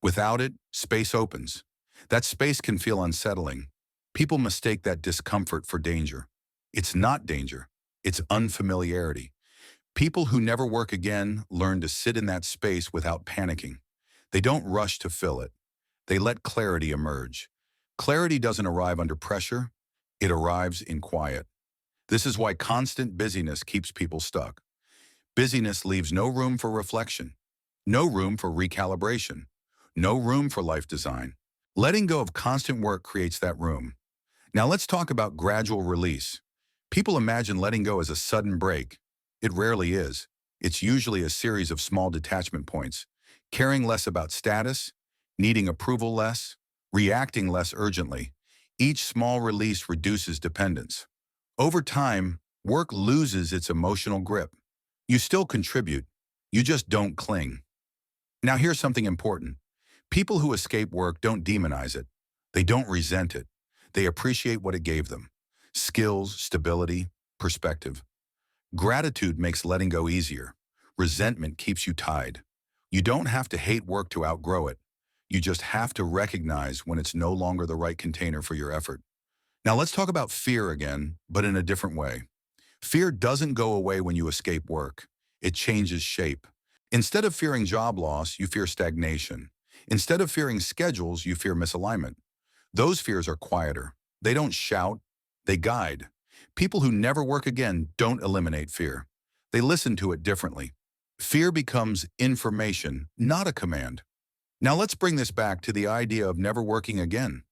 Without it, space opens. That space can feel unsettling. People mistake that discomfort for danger. It's not danger. It's unfamiliarity. People who never work again learn to sit in that space without panicking. They don't rush to fill it. They let clarity emerge. Clarity doesn't arrive under pressure. It arrives in quiet. This is why constant busyness keeps people stuck. Busyness leaves no room for reflection, no room for recalibration, no room for life design. Letting go of constant work creates that room. Now let's talk about gradual release. People imagine letting go as a sudden break. It rarely is. It's usually a series of small detachment points, caring less about status, needing approval less, reacting less urgently. Each small release reduces dependence. Over time, work loses its emotional grip. You still contribute, you just don't cling. Now here's something important. People who escape work don't demonize it. They don't resent it. They appreciate what it gave them. Skills, stability, perspective. Gratitude makes letting go easier. Resentment keeps you tied. You don't have to hate work to outgrow it. You just have to recognize when it's no longer the right container for your effort. Now let's talk about fear again, but in a different way. Fear doesn't go away when you escape work. It changes shape. Instead of fearing job loss, you fear stagnation. Instead of fearing schedules, you fear misalignment. Those fears are quieter. They don't shout, they guide. People who never work again don't eliminate fear. They listen to it differently. Fear becomes information, not a command. Now let's bring this back to the idea of never working again.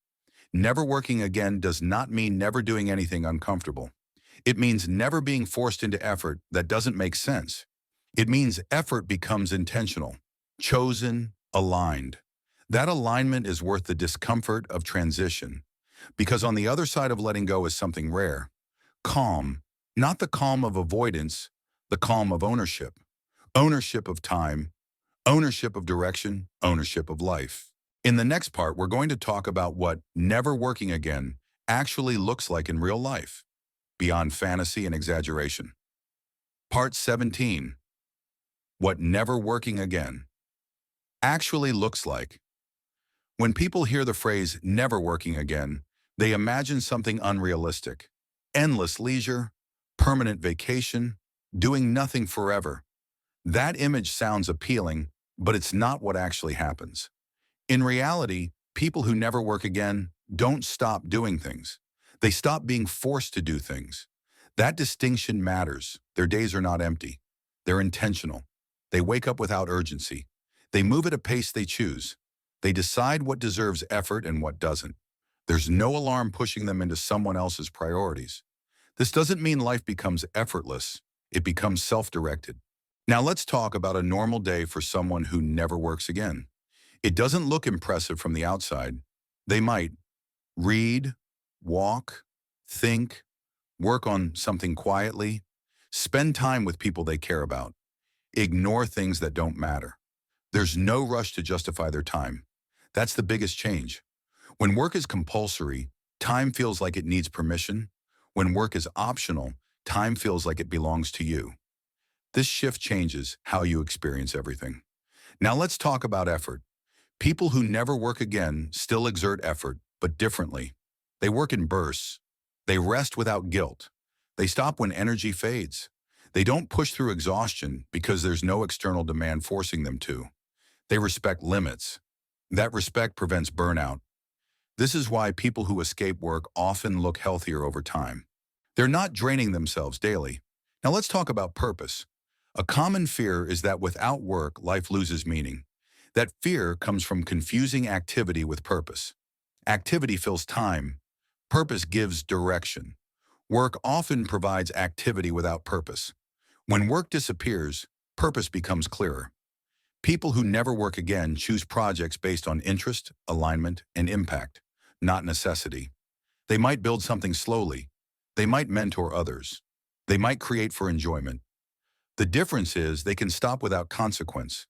Never working again does not mean never doing anything uncomfortable. It means never being forced into effort that doesn't make sense. It means effort becomes intentional, chosen, aligned. That alignment is worth the discomfort of transition, because on the other side of letting go is something rare. Calm, not the calm of avoidance, the calm of ownership. Ownership of time, ownership of direction, ownership of life. In the next part, we're going to talk about what never working again actually looks like in real life, beyond fantasy and exaggeration. Part 17. What never working again actually looks like. When people hear the phrase never working again, they imagine something unrealistic. Endless leisure, permanent vacation, doing nothing forever. That image sounds appealing, but it's not what actually happens. In reality, people who never work again don't stop doing things. They stop being forced to do things. That distinction matters. Their days are not empty. They're intentional. They wake up without urgency. They move at a pace they choose. They decide what deserves effort and what doesn't. There's no alarm pushing them into someone else's priorities. This doesn't mean life becomes effortless. It becomes self-directed. Now let's talk about a normal day for someone who never works again. It doesn't look impressive from the outside. They might read, walk, think, work on something quietly, spend time with people they care about. Ignore things that don't matter. There's no rush to justify their time. That's the biggest change. When work is compulsory, time feels like it needs permission. When work is optional, time feels like it belongs to you. This shift changes how you experience everything. Now let's talk about effort. People who never work again still exert effort, but differently. They work in bursts. They rest without guilt. They stop when energy fades. They don't push through exhaustion because there's no external demand forcing them to. They respect limits. That respect prevents burnout. This is why people who escape work often look healthier over time. They're not draining themselves daily. Now let's talk about purpose. A common fear is that without work, life loses meaning. That fear comes from confusing activity with purpose. Activity fills time. Purpose gives direction. Work often provides activity without purpose. When work disappears, purpose becomes clearer. People who never work again choose projects based on interest, alignment, and impact, not necessity. They might build something slowly. They might mentor others. They might create for enjoyment. The difference is they can stop without consequence.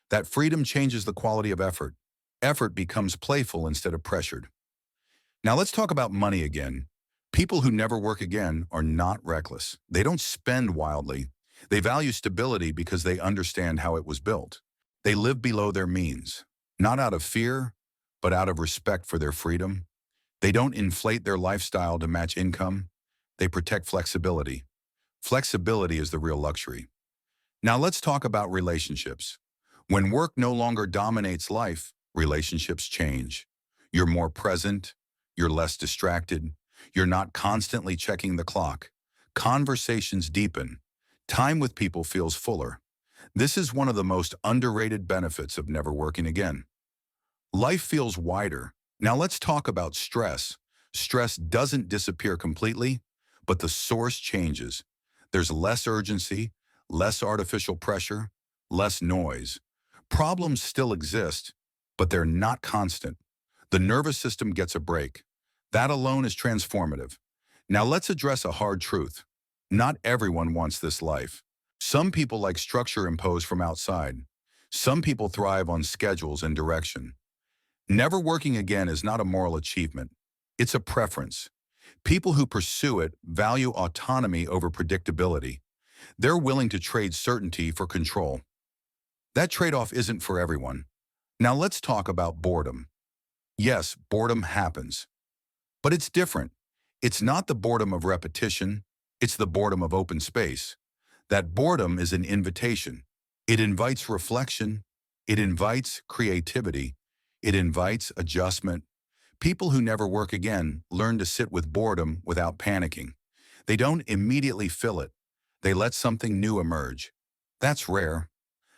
That freedom changes the quality of effort. Effort becomes playful instead of pressured. Now let's talk about money again. People who never work again are not reckless. They don't spend wildly. They value stability because they understand how it was built. They live below their means, not out of fear, but out of respect for their freedom. They don't inflate their lifestyle to match income. They protect flexibility. Flexibility is the real luxury. Now let's talk about relationships. When work no longer dominates life, relationships change. You're more present. You're less distracted. You're not constantly checking the clock. Conversations deepen. Time with people feels fuller. This is one of the most underrated benefits of never working again. Life feels wider. Now let's talk about stress. Stress doesn't disappear completely, but the source changes. There's less urgency, less artificial pressure, less noise. Problems still exist, but they're not constant. The nervous system gets a break. That alone is transformative. Now let's address a hard truth. Not everyone wants this life. Some people like structure imposed from outside. Some people thrive on schedules and direction. Never working again is not a moral achievement. It's a preference. People who pursue it value autonomy over predictability. They're willing to trade certainty for control. That trade-off isn't for everyone. Now let's talk about boredom. Yes, boredom happens. But it's different. It's not the boredom of repetition. It's the boredom of open space. That boredom is an invitation. It invites reflection. It invites creativity. It invites adjustment. People who never work again learn to sit with boredom without panicking. They don't immediately fill it. They let something new emerge. That's rare.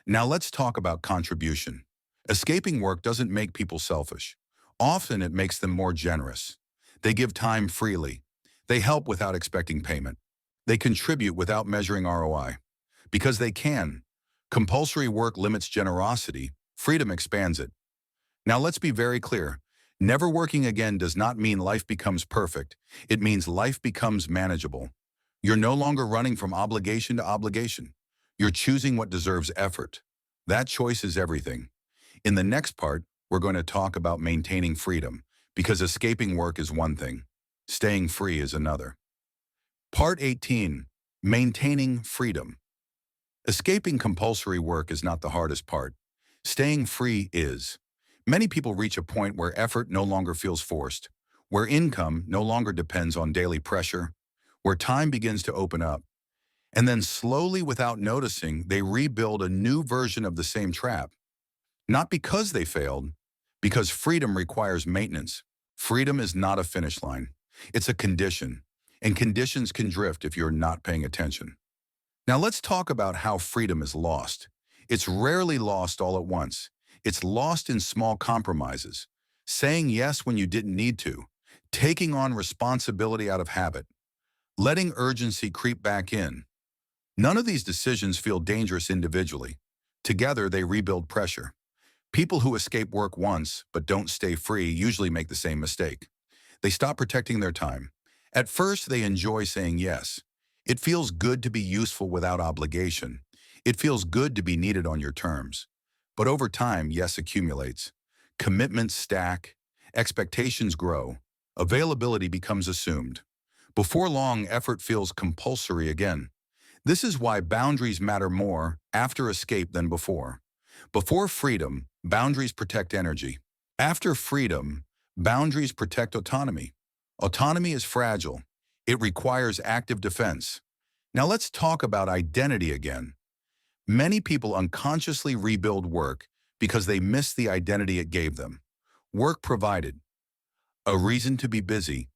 Now let's talk about contribution. Escaping work doesn't make people selfish. Often it makes them more generous. They give time freely. They help without expecting payment. They contribute without measuring ROI. Because they can. Compulsory work limits generosity. Freedom expands it. Now let's be very clear. Never working again does not mean life becomes perfect. It means life becomes manageable. You're no longer running from obligation to obligation. You're choosing what deserves effort. That choice is everything. In the next part, we're going to talk about maintaining freedom, because escaping work is one thing. Staying free is another. Part 18, Maintaining Freedom. Escaping compulsory work is not the hardest part. Staying free is. Many people reach a point where effort no longer feels forced, where income no longer depends on daily pressure, where time begins to open up. And then slowly, without noticing, they rebuild a new version of the same trap. Not because they failed, because freedom requires maintenance. Freedom is not a finish line. It's a condition, and conditions can drift if you're not paying attention. Now let's talk about how freedom is lost. It's rarely lost all at once. It's lost in small compromises. Saying yes when you didn't need to, taking on responsibility out of habit, letting urgency creep back in. None of these decisions feel dangerous individually. Together, they rebuild pressure. People who escape work once but don't stay free usually make the same mistake. They stop protecting their time. At first, they enjoy saying yes. It feels good to be useful without obligation. It feels good to be needed on your terms. But over time, yes accumulates. Commitments stack, expectations grow, availability becomes assumed. Before long, effort feels compulsory again. This is why boundaries matter more after escape than before. Before freedom, boundaries protect energy. After freedom, boundaries protect autonomy. Autonomy is fragile. It requires active defense. Now let's talk about identity again. Many people unconsciously rebuild work because they miss the identity it gave them. Work provided a reason to be busy,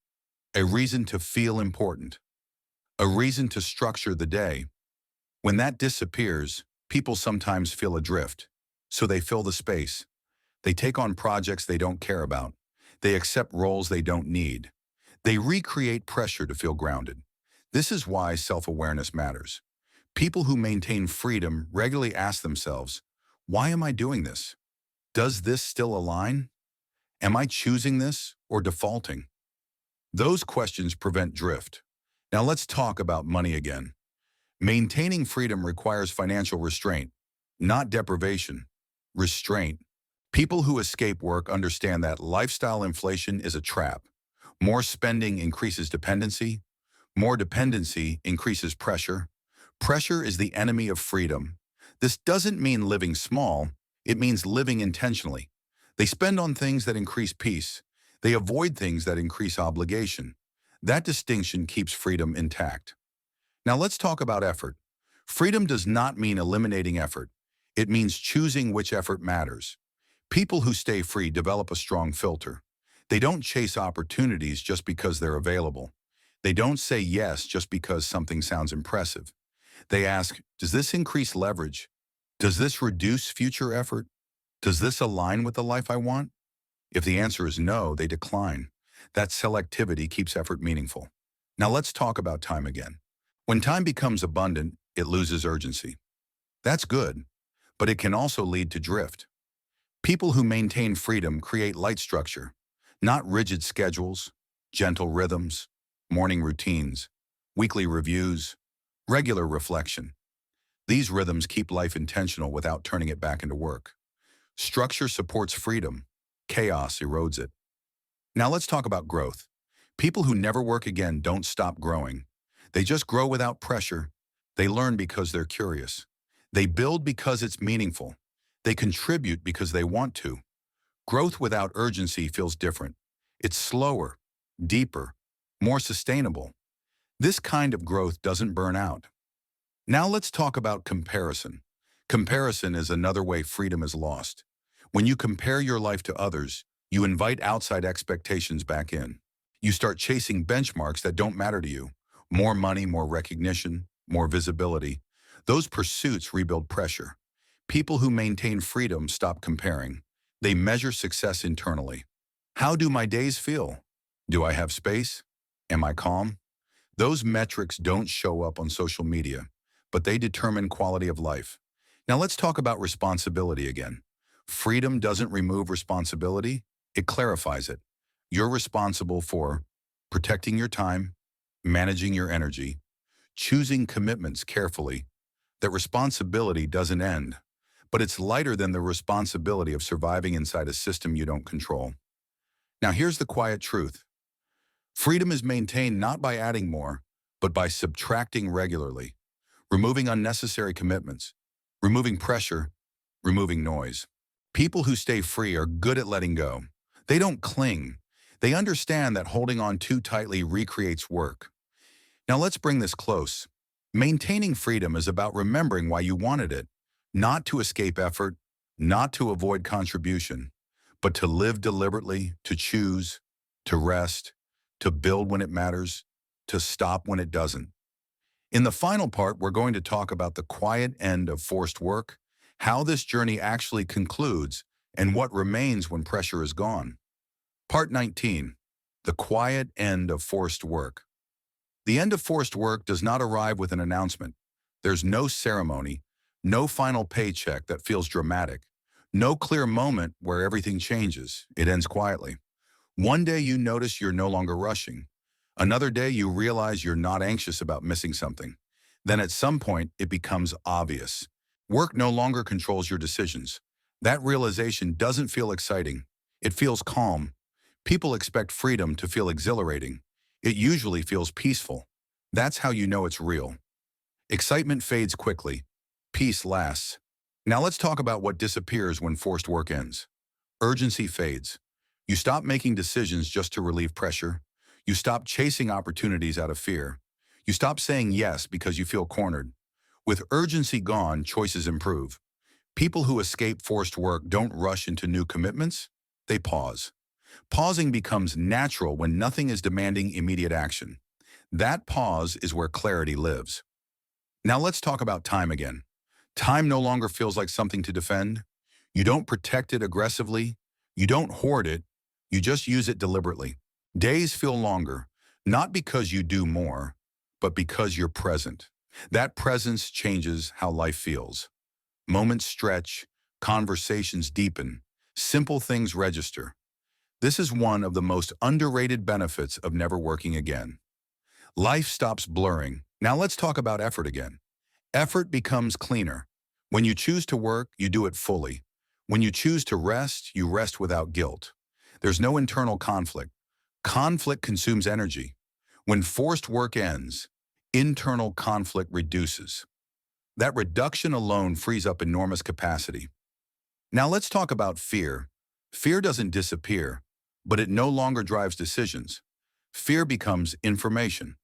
a reason to feel important, a reason to structure the day. When that disappears, people sometimes feel adrift. So they fill the space. They take on projects they don't care about. They accept roles they don't need. They recreate pressure to feel grounded. This is why self-awareness matters. People who maintain freedom regularly ask themselves, why am I doing this? Does this still align? Am I choosing this or defaulting? Those questions prevent drift. Now let's talk about money again. Maintaining freedom requires financial restraint, not deprivation. Restraint. People who escape work understand that lifestyle inflation is a trap. More spending increases dependency. More dependency increases pressure. Pressure is the enemy of freedom. This doesn't mean living small. It means living intentionally. They spend on things that increase peace. They avoid things that increase obligation. That distinction keeps freedom intact. Now let's talk about effort. Freedom does not mean eliminating effort. It means choosing which effort matters. People who stay free develop a strong filter. They don't chase opportunities just because they're available. They don't say yes just because something sounds impressive. They ask, does this increase leverage? Does this reduce future effort? Does this align with the life I want? If the answer is no, they decline. That selectivity keeps effort meaningful. Now let's talk about time again. When time becomes abundant, it loses urgency. That's good, but it can also lead to drift. People who maintain freedom create light structure, not rigid schedules, gentle rhythms, morning routines, weekly reviews, regular reflection. These rhythms keep life intentional without turning it back into work. Structure supports freedom. Chaos erodes it. Now let's talk about growth. People who never work again don't stop growing. They just grow without pressure. They learn because they're curious. They build because it's meaningful. They contribute because they want to. Growth without urgency feels different. It's slower, deeper, more sustainable. This kind of growth doesn't burn out. Now let's talk about comparison. Comparison is another way freedom is lost. When you compare your life to others, you invite outside expectations back in. You start chasing benchmarks that don't matter to you. More money, more recognition, more visibility. Those pursuits rebuild pressure. People who maintain freedom stop comparing. They measure success internally. How do my days feel? Do I have space? Am I calm? Those metrics don't show up on social media, but they determine quality of life. Now let's talk about responsibility again. Freedom doesn't remove responsibility, it clarifies it. You're responsible for protecting your time, managing your energy, choosing commitments carefully. That responsibility doesn't end, but it's lighter than the responsibility of surviving inside a system you don't control. Now here's the quiet truth. Freedom is maintained not by adding more, but by subtracting regularly, removing unnecessary commitments, removing pressure, removing noise. People who stay free are good at letting go. They don't cling. They understand that holding on too tightly recreates work. Now let's bring this close. Maintaining freedom is about remembering why you wanted it, not to escape effort, not to avoid contribution, but to live deliberately, to choose, to rest, to build when it matters, to stop when it doesn't. In the final part, we're going to talk about the quiet end of forced work, how this journey actually concludes, and what remains when pressure is gone. Part 19. The quiet end of forced work. The end of forced work does not arrive with an announcement. There's no ceremony, no final paycheck that feels dramatic, no clear moment where everything changes. It ends quietly. One day you notice you're no longer rushing. Another day you realize you're not anxious about missing something. Then at some point it becomes obvious. Work no longer controls your decisions. That realization doesn't feel exciting. It feels calm. People expect freedom to feel exhilarating. It usually feels peaceful. That's how you know it's real. Excitement fades quickly. Peace lasts. Now let's talk about what disappears when forced work ends. Urgency fades. You stop making decisions just to relieve pressure. You stop chasing opportunities out of fear. You stop saying yes because you feel cornered. With urgency gone, choices improve. People who escape forced work don't rush into new commitments. They pause. Pausing becomes natural when nothing is demanding immediate action. That pause is where clarity lives. Now let's talk about time again. Time no longer feels like something to defend. You don't protect it aggressively. You don't hoard it. You just use it deliberately. Days feel longer, not because you do more, but because you're present. That presence changes how life feels. Moments stretch, conversations deepen, simple things register. This is one of the most underrated benefits of never working again. Life stops blurring. Now let's talk about effort again. Effort becomes cleaner. When you choose to work, you do it fully. When you choose to rest, you rest without guilt. There's no internal conflict. Conflict consumes energy. When forced work ends, internal conflict reduces. That reduction alone frees up enormous capacity. Now let's talk about fear. Fear doesn't disappear, but it no longer drives decisions. Fear becomes information.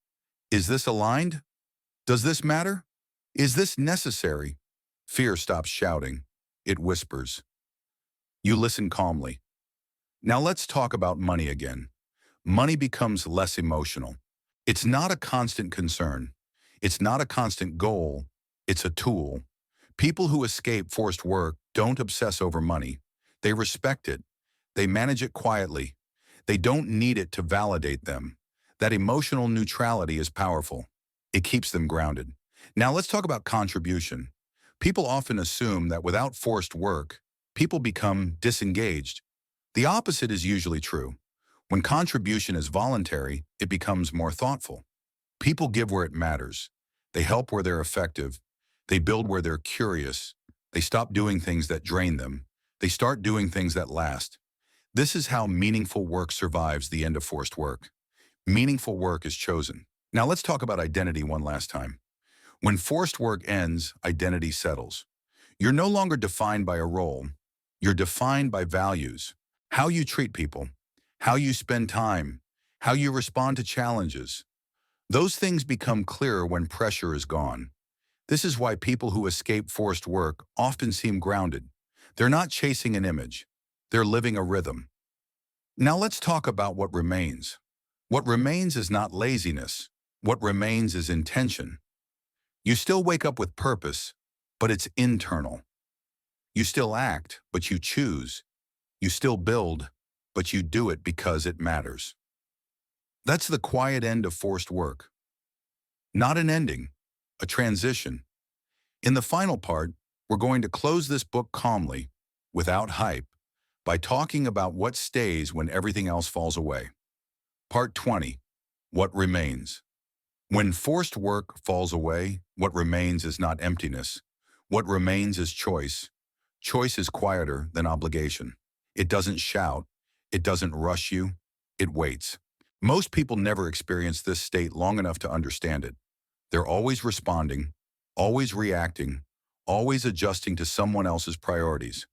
Is this aligned? Does this matter? Is this necessary? Fear stops shouting. It whispers. You listen calmly. Now let's talk about money again. Money becomes less emotional. It's not a constant concern. It's not a constant goal. It's a tool. People who escape forced work don't obsess over money. They respect it. They manage it quietly. They don't need it to validate them. That emotional neutrality is powerful. It keeps them grounded. Now let's talk about contribution. People often assume that without forced work, people become disengaged. The opposite is usually true. When contribution is voluntary, it becomes more thoughtful. People give where it matters. They help where they're effective. They build where they're curious. They stop doing things that drain them. They start doing things that last. This is how meaningful work survives the end of forced work. Meaningful work is chosen. Now let's talk about identity one last time. When forced work ends, identity settles. You're no longer defined by a role. You're defined by values. How you treat people, how you spend time, how you respond to challenges. Those things become clearer when pressure is gone. This is why people who escape forced work often seem grounded. They're not chasing an image. They're living a rhythm. Now let's talk about what remains. What remains is not laziness. What remains is intention. You still wake up with purpose, but it's internal. You still act, but you choose. You still build, but you do it because it matters. That's the quiet end of forced work. Not an ending, a transition. In the final part, we're going to close this book calmly, without hype, by talking about what stays when everything else falls away. Part 20, What Remains. When forced work falls away, what remains is not emptiness. What remains is choice. Choice is quieter than obligation. It doesn't shout. It doesn't rush you. It waits. Most people never experience this state long enough to understand it. They're always responding, always reacting, always adjusting to someone else's priorities.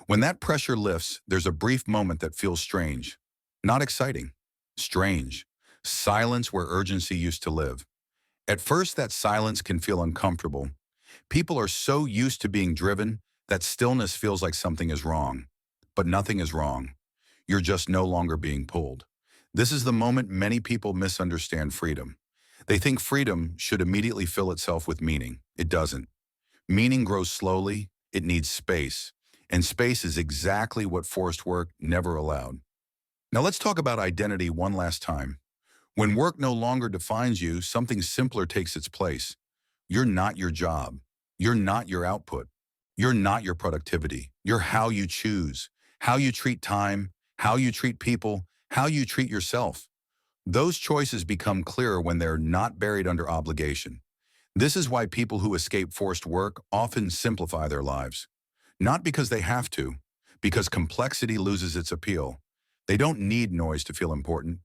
When that pressure lifts, there's a brief moment that feels strange. Not exciting. Strange. Silence where urgency used to live. At first, that silence can feel uncomfortable. People are so used to being driven that stillness feels like something is wrong. But nothing is wrong. You're just no longer being pulled. This is the moment many people misunderstand freedom. They think freedom should immediately fill itself with meaning. It doesn't. Meaning grows slowly. It needs space. And space is exactly what forced work never allowed. Now let's talk about identity one last time. When work no longer defines you, something simpler takes its place. You're not your job. You're not your output. You're not your productivity. You're how you choose, how you treat time, how you treat people, how you treat yourself. Those choices become clearer when they're not buried under obligation. This is why people who escape forced work often simplify their lives. Not because they have to, because complexity loses its appeal. They don't need noise to feel important.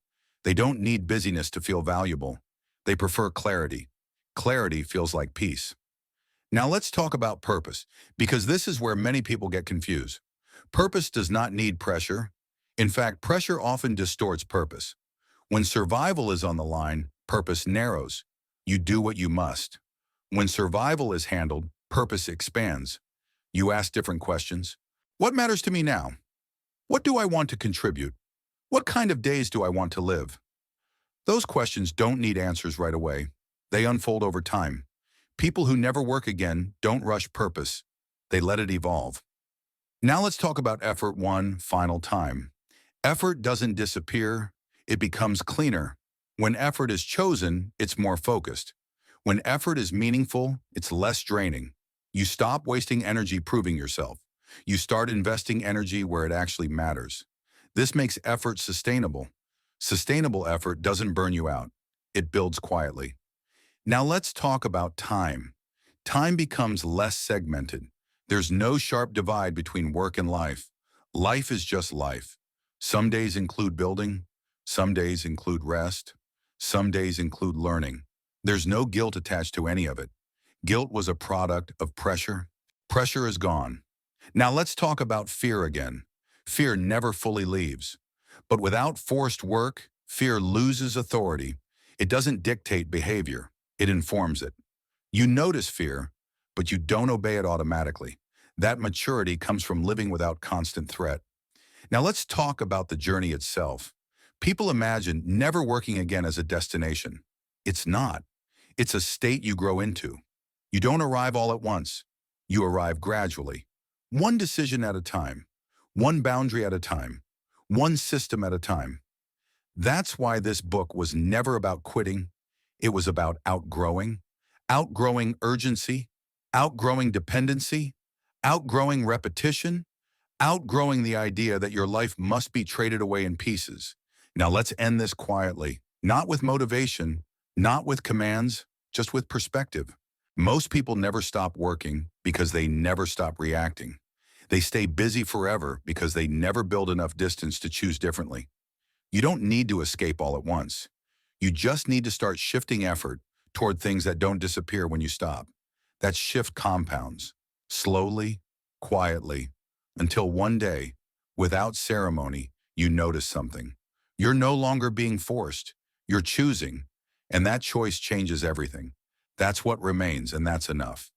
They don't need busyness to feel valuable. They prefer clarity. Clarity feels like peace. Now let's talk about purpose, because this is where many people get confused. Purpose does not need pressure. In fact, pressure often distorts purpose. When survival is on the line, purpose narrows. You do what you must. When survival is handled, purpose expands. You ask different questions. What matters to me now? What do I want to contribute? What kind of days do I want to live? Those questions don't need answers right away. They unfold over time. People who never work again don't rush purpose. They let it evolve. Now let's talk about effort one final time. Effort doesn't disappear, it becomes cleaner. When effort is chosen, it's more focused. When effort is meaningful, it's less draining. You stop wasting energy proving yourself. You start investing energy where it actually matters. This makes effort sustainable. Sustainable effort doesn't burn you out. It builds quietly. Now let's talk about time. Time becomes less segmented. There's no sharp divide between work and life. Life is just life. Some days include building. Some days include rest. Some days include learning. There's no guilt attached to any of it. Guilt was a product of pressure. Pressure is gone. Now let's talk about fear again. Fear never fully leaves. But without forced work, fear loses authority. It doesn't dictate behavior. It informs it. You notice fear, but you don't obey it automatically. That maturity comes from living without constant threat. Now let's talk about the journey itself. People imagine never working again as a destination. It's not. It's a state you grow into. You don't arrive all at once. You arrive gradually. One decision at a time. One boundary at a time. One system at a time. That's why this book was never about quitting. It was about outgrowing. Outgrowing urgency. Outgrowing dependency. Outgrowing repetition. Outgrowing the idea that your life must be traded away in pieces. Now let's end this quietly. Not with motivation, not with commands, just with perspective. Most people never stop working because they never stop reacting. They stay busy forever because they never build enough distance to choose differently. You don't need to escape all at once. You just need to start shifting effort toward things that don't disappear when you stop. That shift compounds, slowly, quietly, until one day, without ceremony, you notice something. You're no longer being forced. You're choosing, and that choice changes everything. That's what remains, and that's enough.